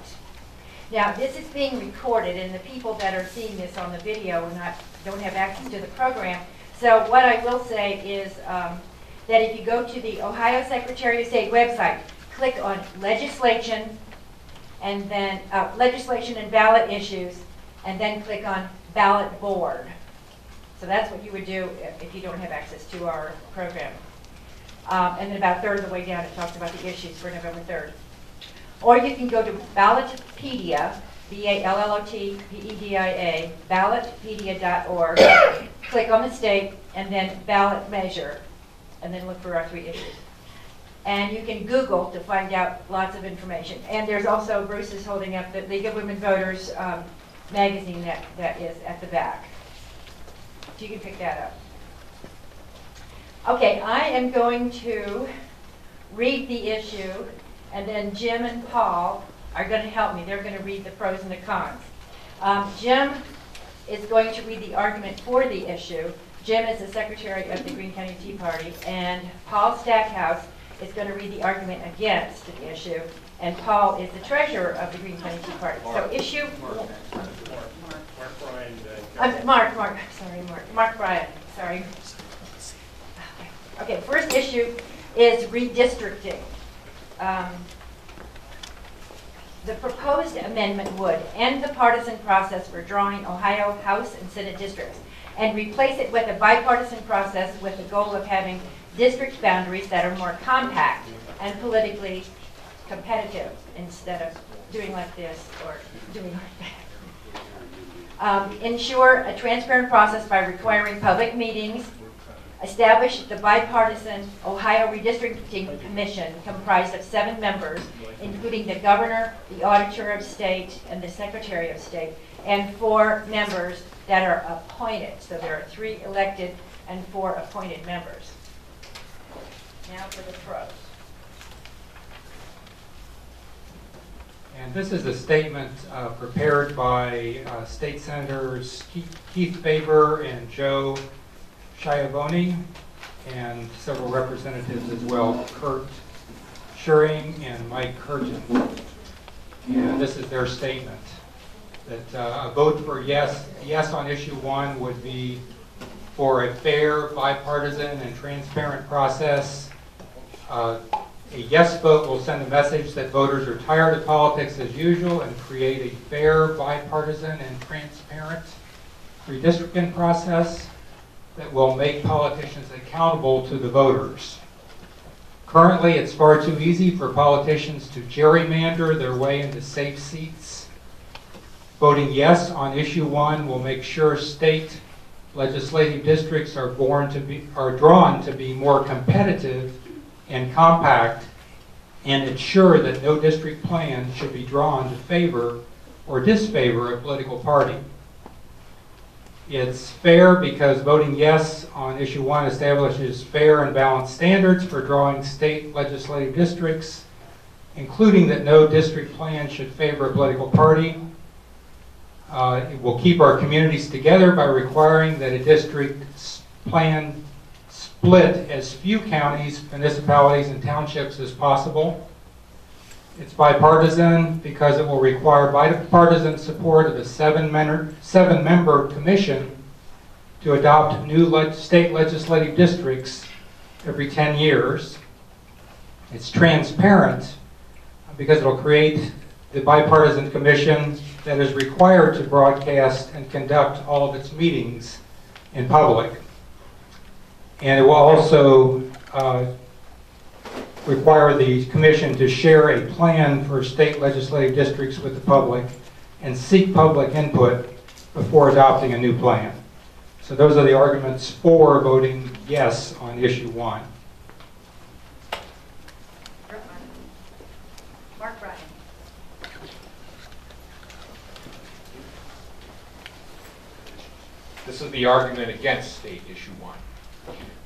Now, this is being recorded, and the people that are seeing this on the video don't have access to the program. So what I will say is that if you go to the Ohio Secretary of State website, click on legislation, and then legislation and ballot issues, and then click on ballot board. So that's what you would do if you don't have access to our program. And then about a third of the way down, it talks about the issues for November 3rd. Or you can go to Ballotpedia, Ballotpedia, ballotpedia.org, click on the state, and then ballot measure, and then look for our 3 issues. And you can Google to find out lots of information. And there's also, Bruce is holding up the League of Women Voters magazine that is at the back. So you can pick that up. Okay, I am going to read the issue, and then Jim and Paul are going to help me. They're going to read the pros and the cons. Jim is going to read the argument for the issue. Jim is the secretary of the Greene County Tea Party, and Paul Stackhouse is going to read the argument against the issue, and Paul is the treasurer of the Greene County Tea Party. So issue... Mark Bryan, sorry. Okay, first issue is redistricting. The proposed amendment would end the partisan process for drawing Ohio House and Senate districts and replace it with a bipartisan process with the goal of having district boundaries that are more compact and politically competitive instead of doing like this or doing like that. Ensure a transparent process by requiring public meetings. Establish the bipartisan Ohio Redistricting Commission comprised of 7 members, including the governor, the auditor of state, and the secretary of state, and 4 members that are appointed. So there are 3 elected and 4 appointed members. Now for the pros.
And this is a statement prepared by State Senators Keith Faber and Joe Schiavone, and several representatives as well, Kurt Schuring and Mike Curtin. And this is their statement, that a vote for yes on issue 1 would be for a fair, bipartisan, and transparent process. A yes vote will send a message that voters are tired of politics as usual and create a fair, bipartisan, and transparent redistricting process that will make politicians accountable to the voters. Currently, it's far too easy for politicians to gerrymander their way into safe seats. Voting yes on issue 1 will make sure state legislative districts are drawn to be more competitive and compact, and ensure that no district plan should be drawn to favor or disfavor a political party. It's fair because voting yes on issue 1 establishes fair and balanced standards for drawing state legislative districts, including that no district plan should favor a political party. It will keep our communities together by requiring that a district plan split as few counties, municipalities, and townships as possible. It's bipartisan because it will require bipartisan support of a 7-member commission to adopt new state legislative districts every 10 years. It's transparent because it will create the bipartisan commission that is required to broadcast and conduct all of its meetings in public. And it will also require the commission to share a plan for state legislative districts with the public and seek public input before adopting a new plan. So those are the arguments for voting yes on issue 1.
Mark Bryan.
This is the argument against state issue 1.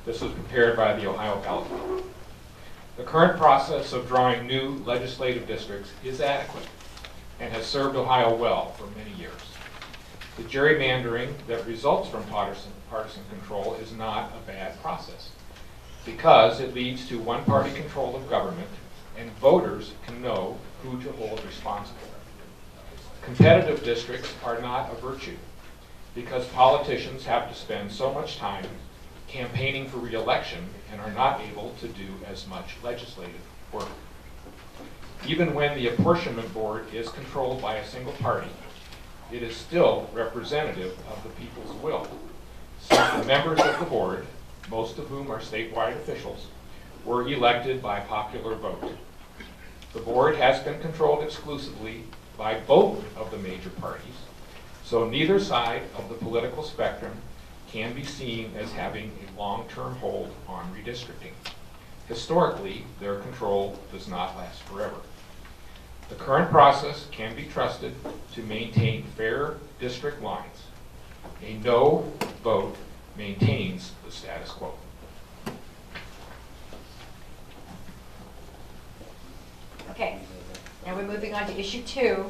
This was prepared by the Ohio Ballot Group. The current process of drawing new legislative districts is adequate and has served Ohio well for many years. The gerrymandering that results from partisan control is not a bad process because it leads to one-party control of government and voters can know who to hold responsible. Competitive districts are not a virtue because politicians have to spend so much time campaigning for re-election and are not able to do as much legislative work. Even when the apportionment board is controlled by a single party, it is still representative of the people's will, since the members of the board, most of whom are statewide officials, were elected by popular vote. The board has been controlled exclusively by both of the major parties, so neither side of the political spectrum can be seen as having a long-term hold on redistricting. Historically, their control does not last forever. The current process can be trusted to maintain fair district lines. A no vote maintains the status quo.
Okay, now we're moving on to issue 2,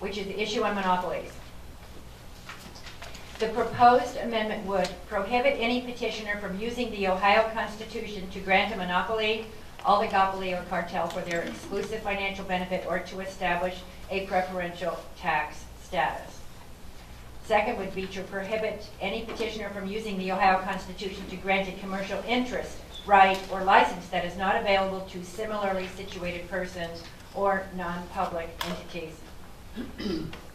which is the issue on monopolies. The proposed amendment would prohibit any petitioner from using the Ohio Constitution to grant a monopoly, oligopoly, or cartel for their exclusive financial benefit or to establish a preferential tax status. Second would be to prohibit any petitioner from using the Ohio Constitution to grant a commercial interest, right, or license that is not available to similarly situated persons or non-public entities.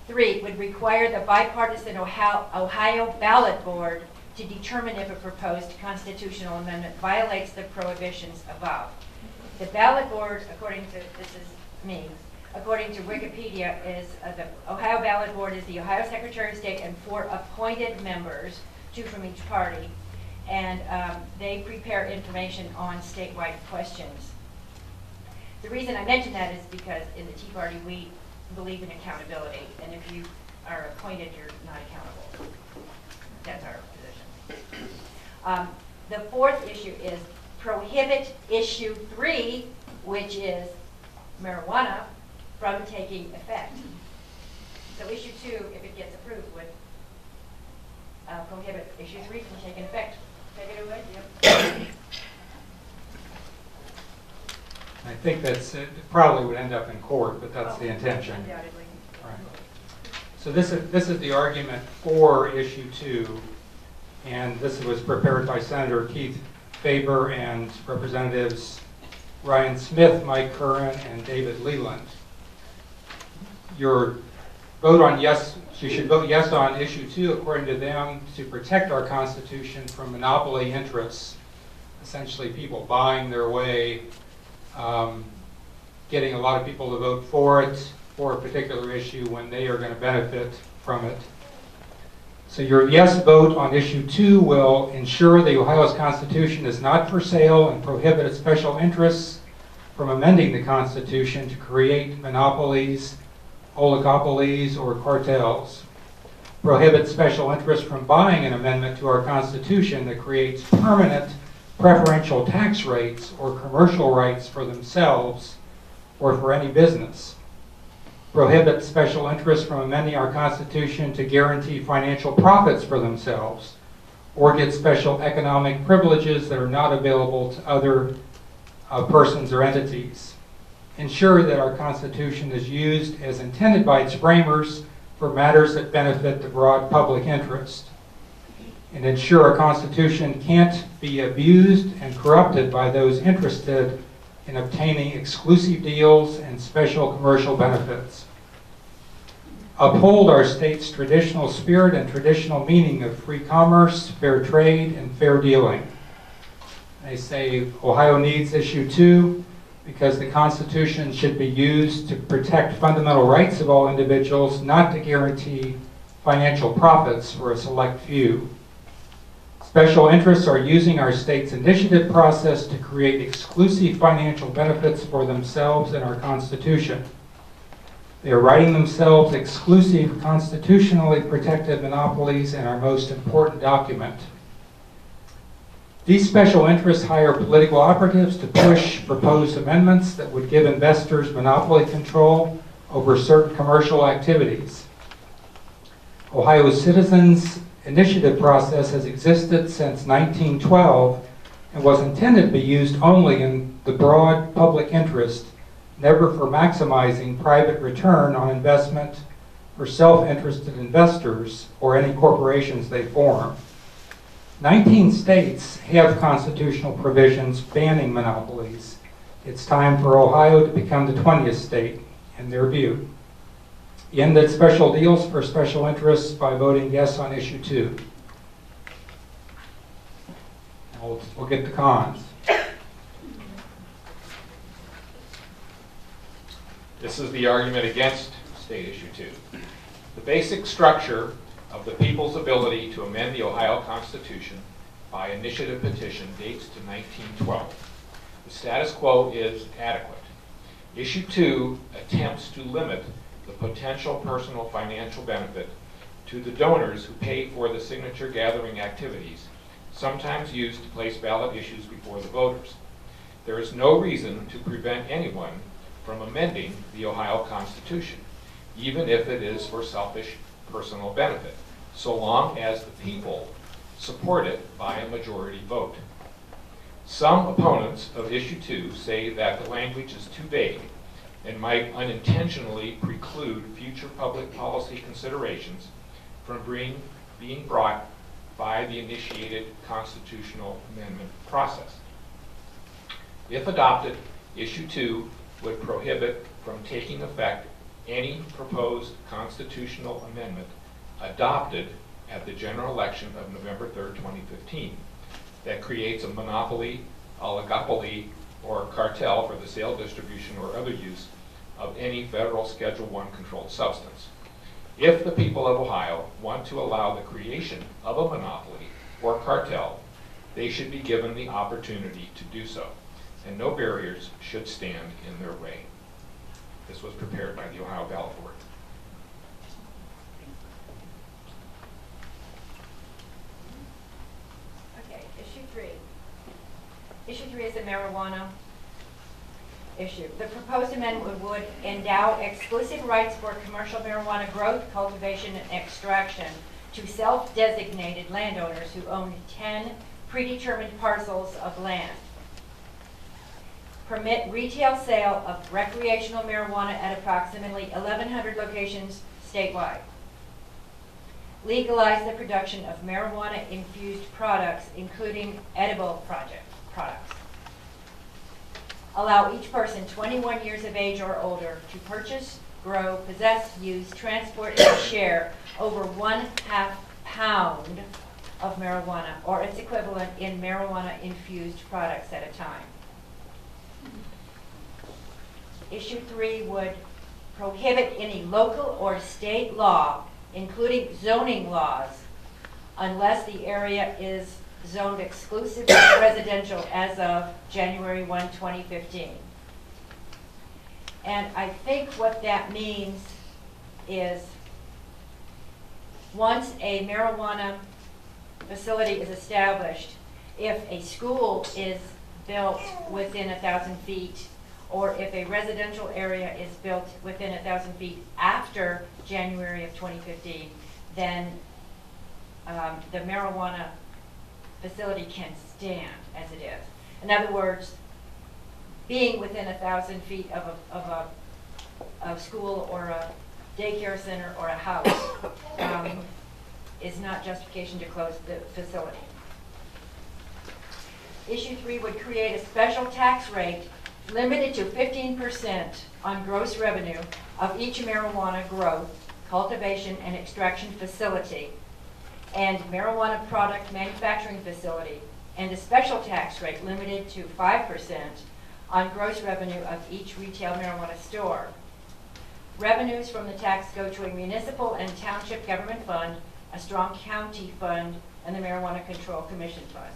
3 would require the bipartisan Ohio ballot board to determine if a proposed constitutional amendment violates the prohibitions above. The ballot board, according to, this is me, according to Wikipedia, is the Ohio ballot board is the Ohio Secretary of State and 4 appointed members, 2 from each party, and they prepare information on statewide questions. The reason I mention that is because in the Tea Party we believe in accountability, and if you are appointed, you're not accountable. That's our position. The 4th issue is prohibit issue 3, which is marijuana, from taking effect. So issue 2, if it gets approved, would prohibit issue 3 from taking effect. Take it away. Yep.
I think that's it probably would end up in court, but that's the intention.
Undoubtedly.
Right. So this is the argument for issue 2, and this was prepared by Senator Keith Faber and Representatives Ryan Smith, Mike Curran, and David Leland. Your vote on yes, you should vote yes on issue 2, according to them, to protect our Constitution from monopoly interests, essentially people buying their way, getting a lot of people to vote for it, for a particular issue when they are going to benefit from it. So your yes vote on issue 2 will ensure the Ohio's Constitution is not for sale and prohibit special interests from amending the Constitution to create monopolies, oligopolies, or cartels. Prohibit special interests from buying an amendment to our Constitution that creates permanent preferential tax rates or commercial rights for themselves or for any business. Prohibit special interests from amending our Constitution to guarantee financial profits for themselves or get special economic privileges that are not available to other persons or entities. Ensure that our Constitution is used as intended by its framers for matters that benefit the broad public interest. And ensure our Constitution can't be abused and corrupted by those interested in obtaining exclusive deals and special commercial benefits. Uphold our state's traditional spirit and traditional meaning of free commerce, fair trade, and fair dealing. They say Ohio needs issue 2 because the Constitution should be used to protect fundamental rights of all individuals, not to guarantee financial profits for a select few. Special interests are using our state's initiative process to create exclusive financial benefits for themselves and our Constitution. They are writing themselves exclusive constitutionally protected monopolies in our most important document. These special interests hire political operatives to push proposed amendments that would give investors monopoly control over certain commercial activities. Ohio's citizens' initiative process has existed since 1912 and was intended to be used only in the broad public interest, never for maximizing private return on investment for self-interested investors or any corporations they form. 19 states have constitutional provisions banning monopolies. It's time for Ohio to become the 20th state, in their view. End the special deals for special interests by voting yes on issue 2. Now we'll get the cons.
This is the argument against state issue 2. The basic structure of the people's ability to amend the Ohio Constitution by initiative petition dates to 1912. The status quo is adequate. Issue 2 attempts to limit the potential personal financial benefit to the donors who pay for the signature gathering activities, sometimes used to place ballot issues before the voters. There is no reason to prevent anyone from amending the Ohio Constitution, even if it is for selfish personal benefit, so long as the people support it by a majority vote. Some opponents of issue 2 say that the language is too vague and might unintentionally preclude future public policy considerations from being brought by the initiated constitutional amendment process. If adopted, issue 2 would prohibit from taking effect any proposed constitutional amendment adopted at the general election of November 3rd, 2015, that creates a monopoly, oligopoly, or cartel for the sale, distribution, or other use of any federal Schedule I controlled substance. If the people of Ohio want to allow the creation of a monopoly or cartel, they should be given the opportunity to do so, and no barriers should stand in their way. This was prepared by the Ohio Ballot Board.
Okay, issue 3. Issue 3 is the marijuana issue. The proposed amendment would endow exclusive rights for commercial marijuana growth, cultivation, and extraction to self-designated landowners who own 10 predetermined parcels of land. Permit retail sale of recreational marijuana at approximately 1,100 locations statewide. Legalize the production of marijuana-infused products, including edible products. Allow each person 21 years of age or older to purchase, grow, possess, use, transport, and share over 1/2 pound of marijuana or its equivalent in marijuana-infused products at a time. Issue 3 would prohibit any local or state law, including zoning laws, unless the area is zoned exclusively residential as of January 1, 2015. And I think what that means is once a marijuana facility is established, if a school is built within 1,000 feet, or if a residential area is built within 1,000 feet after January of 2015, then the marijuana facility can stand as it is. In other words, being within 1,000 feet of a school or a daycare center or a house is not justification to close the facility. Issue 3 would create a special tax rate limited to 15% on gross revenue of each marijuana growth, cultivation, and extraction facility and marijuana product manufacturing facility, and a special tax rate limited to 5% on gross revenue of each retail marijuana store. Revenues from the tax go to a municipal and township government fund, a strong county fund, and the Marijuana Control Commission fund.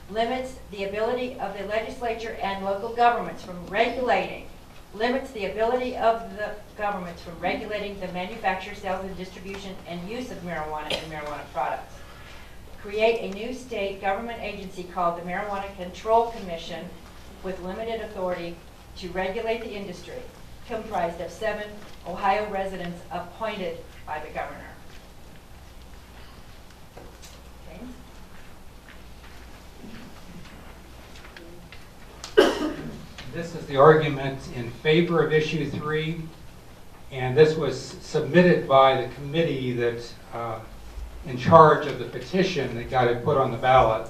Limits the ability of the legislature and local governments from regulating, limits the ability of the governments from regulating the manufacture, sales, and distribution and use of marijuana and marijuana products. Create a new state government agency called the Marijuana Control Commission with limited authority to regulate the industry, comprised of 7 Ohio residents appointed by the governor.
This is the argument in favor of issue 3, and this was submitted by the committee that's in charge of the petition that got it put on the ballot.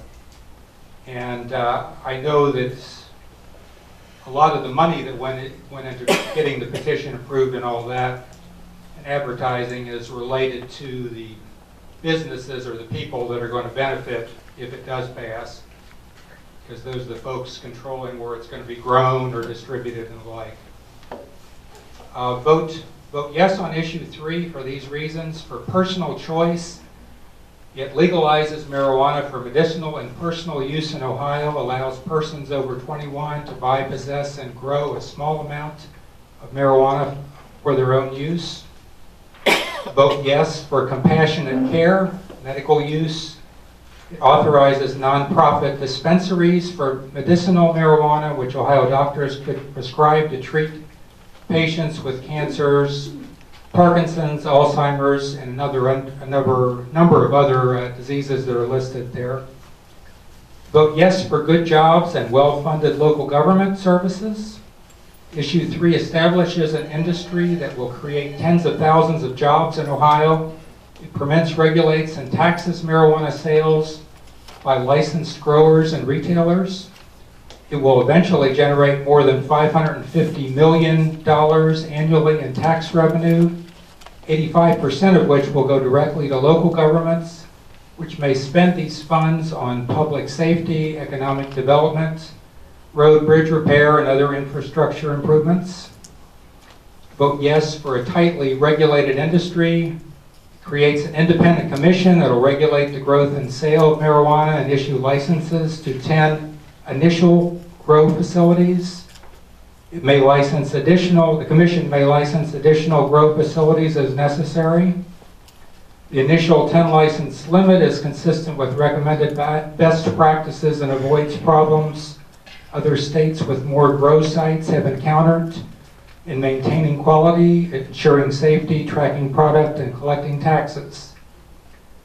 And I know that a lot of the money that went into getting the petition approved and all that, and advertising, is related to the businesses or the people that are going to benefit if it does pass, because those are the folks controlling where it's going to be grown or distributed and the like. Vote yes on issue 3 for these reasons. For personal choice, it legalizes marijuana for medicinal and personal use in Ohio, allows persons over 21 to buy, possess, and grow a small amount of marijuana for their own use. Vote yes for compassionate care, medical use. It authorizes nonprofit dispensaries for medicinal marijuana, which Ohio doctors could prescribe to treat patients with cancers, Parkinson's, Alzheimer's, and a number of other diseases that are listed there. Vote yes for good jobs and well-funded local government services. Issue 3 establishes an industry that will create tens of thousands of jobs in Ohio. It permits, regulates, and taxes marijuana sales by licensed growers and retailers. It will eventually generate more than $550 million annually in tax revenue, 85% of which will go directly to local governments, which may spend these funds on public safety, economic development, road, bridge repair, and other infrastructure improvements. Vote yes for a tightly regulated industry, creates an independent commission that will regulate the growth and sale of marijuana and issue licenses to 10 initial grow facilities. It may license the commission may license additional grow facilities as necessary. The initial 10 license limit is consistent with recommended best practices and avoids problems other states with more grow sites have encountered in maintaining quality, ensuring safety, tracking product, and collecting taxes.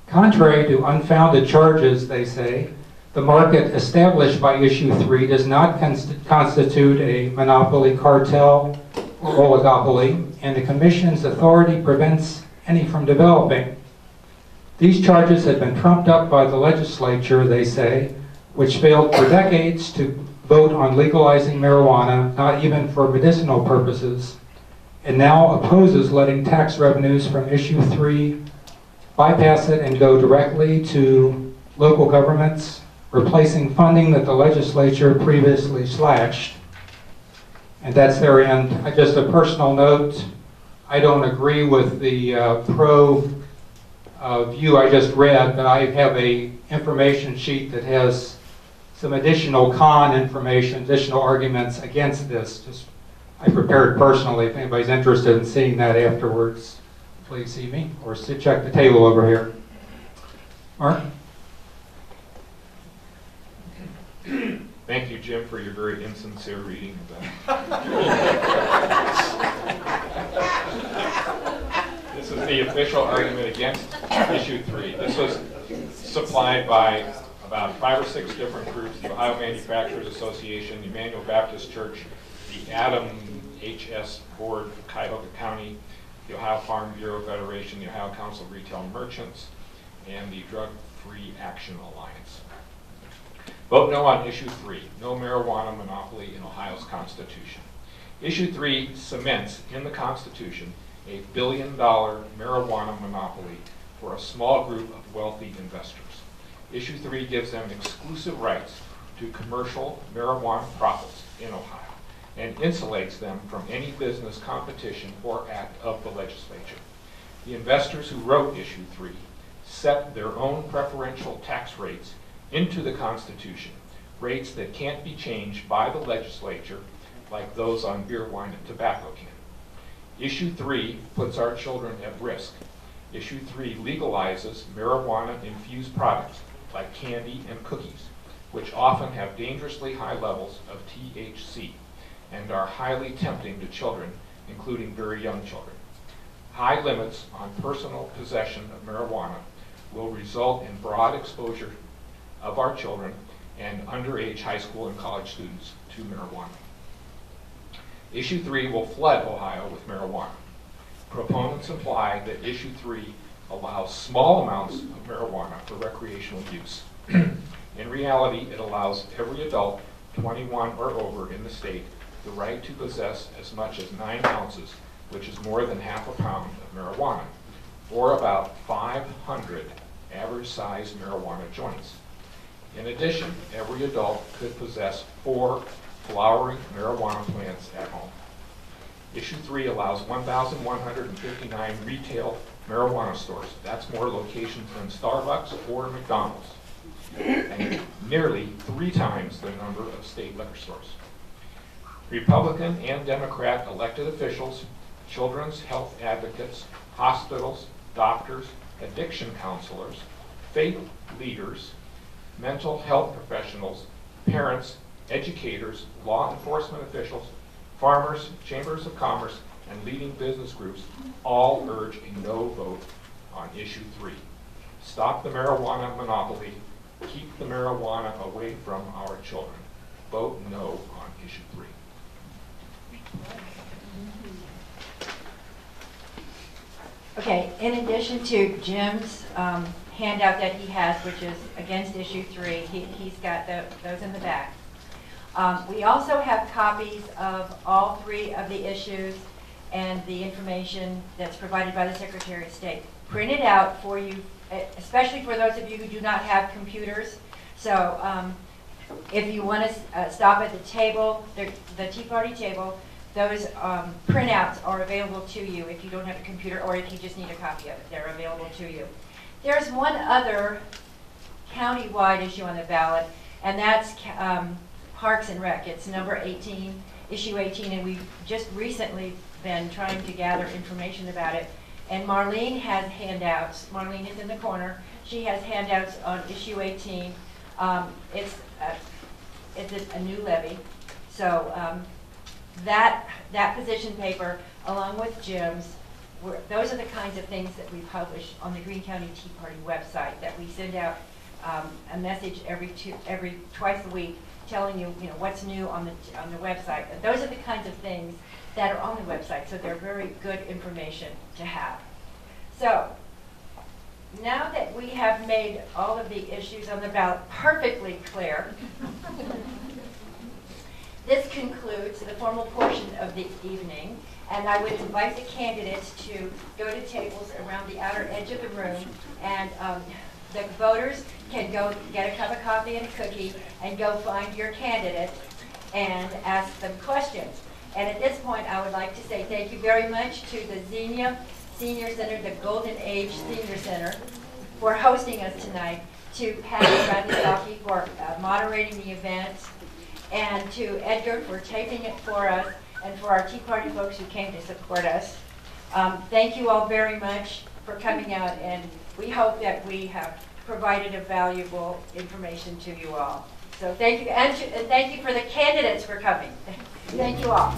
Contrary to unfounded charges, they say, the market established by Issue 3 does not constitute a monopoly, cartel, or oligopoly, and the Commission's authority prevents any from developing. These charges have been trumped up by the legislature, they say, which failed for decades to vote on legalizing marijuana, not even for medicinal purposes, and now opposes letting tax revenues from Issue 3 bypass it and go directly to local governments, replacing funding that the legislature previously slashed. And that's their end. Just a personal note, I don't agree with the pro view I just read, but I have a information sheet that has some additional con information, additional arguments against this. I prepared personally. If anybody's interested in seeing that afterwards, please see me or check the table over here. Mark?
Thank you, Jim, for your very insincere reading of that. This is the official argument against Issue 3. This was supplied by about 5 or 6 different groups: the Ohio Manufacturers Association, the Emmanuel Baptist Church, the Adam HS Board of Cuyahoga County, the Ohio Farm Bureau Federation, the Ohio Council of Retail Merchants, and the Drug Free Action Alliance. Vote no on Issue 3, no marijuana monopoly in Ohio's Constitution. Issue 3 cements in the Constitution a $1 billion marijuana monopoly for a small group of wealthy investors. Issue 3 gives them exclusive rights to commercial marijuana profits in Ohio and insulates them from any business competition or act of the legislature. The investors who wrote Issue 3 set their own preferential tax rates into the Constitution, rates that can't be changed by the legislature, like those on beer, wine, and tobacco can. Issue 3 puts our children at risk. Issue 3 legalizes marijuana-infused products like candy and cookies, which often have dangerously high levels of THC and are highly tempting to children, including very young children. High limits on personal possession of marijuana will result in broad exposure of our children and underage high school and college students to marijuana. Issue 3 will flood Ohio with marijuana. Proponents imply that Issue 3 allows small amounts of marijuana for recreational use. In reality, it allows every adult 21 or over in the state the right to possess as much as 9 ounces, which is more than half a pound of marijuana, or about 500 average-sized marijuana joints. In addition, every adult could possess 4 flowering marijuana plants at home. Issue 3 allows 1,159 retail marijuana stores. That's more locations than Starbucks or McDonald's, and nearly 3 times the number of state liquor stores. Republican and Democrat elected officials, children's health advocates, hospitals, doctors, addiction counselors, faith leaders, mental health professionals, parents, educators, law enforcement officials, farmers, chambers of commerce, and leading business groups all urge a no vote on Issue 3. Stop the marijuana monopoly. Keep the marijuana away from our children. Vote no on Issue 3.
Okay, in addition to Jim's handout that he has, which is against Issue 3, he's got those in the back. We also have copies of all 3 of the issues and the information that's provided by the Secretary of State printed out for you, especially for those of you who do not have computers. So if you want to stop at the table, the Tea Party table, those printouts are available to you if you don't have a computer or if you just need a copy of it. They're available to you. There's one other county-wide issue on the ballot, and that's Parks and Rec. It's number 18, issue 18, and we've just recently been trying to gather information about it. And Marlene has handouts. Marlene is in the corner. She has handouts on issue 18. It's a new levy. So that position paper, along with Jim's, those are the kinds of things that we publish on the Greene County Tea Party website, that we send out a message twice a week telling you, what's new on the website. And those are the kinds of things that are on the website, so they're very good information to have. So now that we have made all of the issues on the ballot perfectly clear, this concludes the formal portion of the evening, and I would invite the candidates to go to tables around the outer edge of the room, and the voters can go get a cup of coffee and a cookie and go find your candidate and ask them questions. And at this point, I would like to say thank you very much to the Xenia Senior Center, the Golden Age Senior Center, for hosting us tonight, to Patty Radley for moderating the event, and to Edgar for taping it for us, and for our Tea Party folks who came to support us. Thank you all very much for coming out, and we hope that we have provided a valuable information to you all. So thank you, and thank you for the candidates for coming. Thank you all.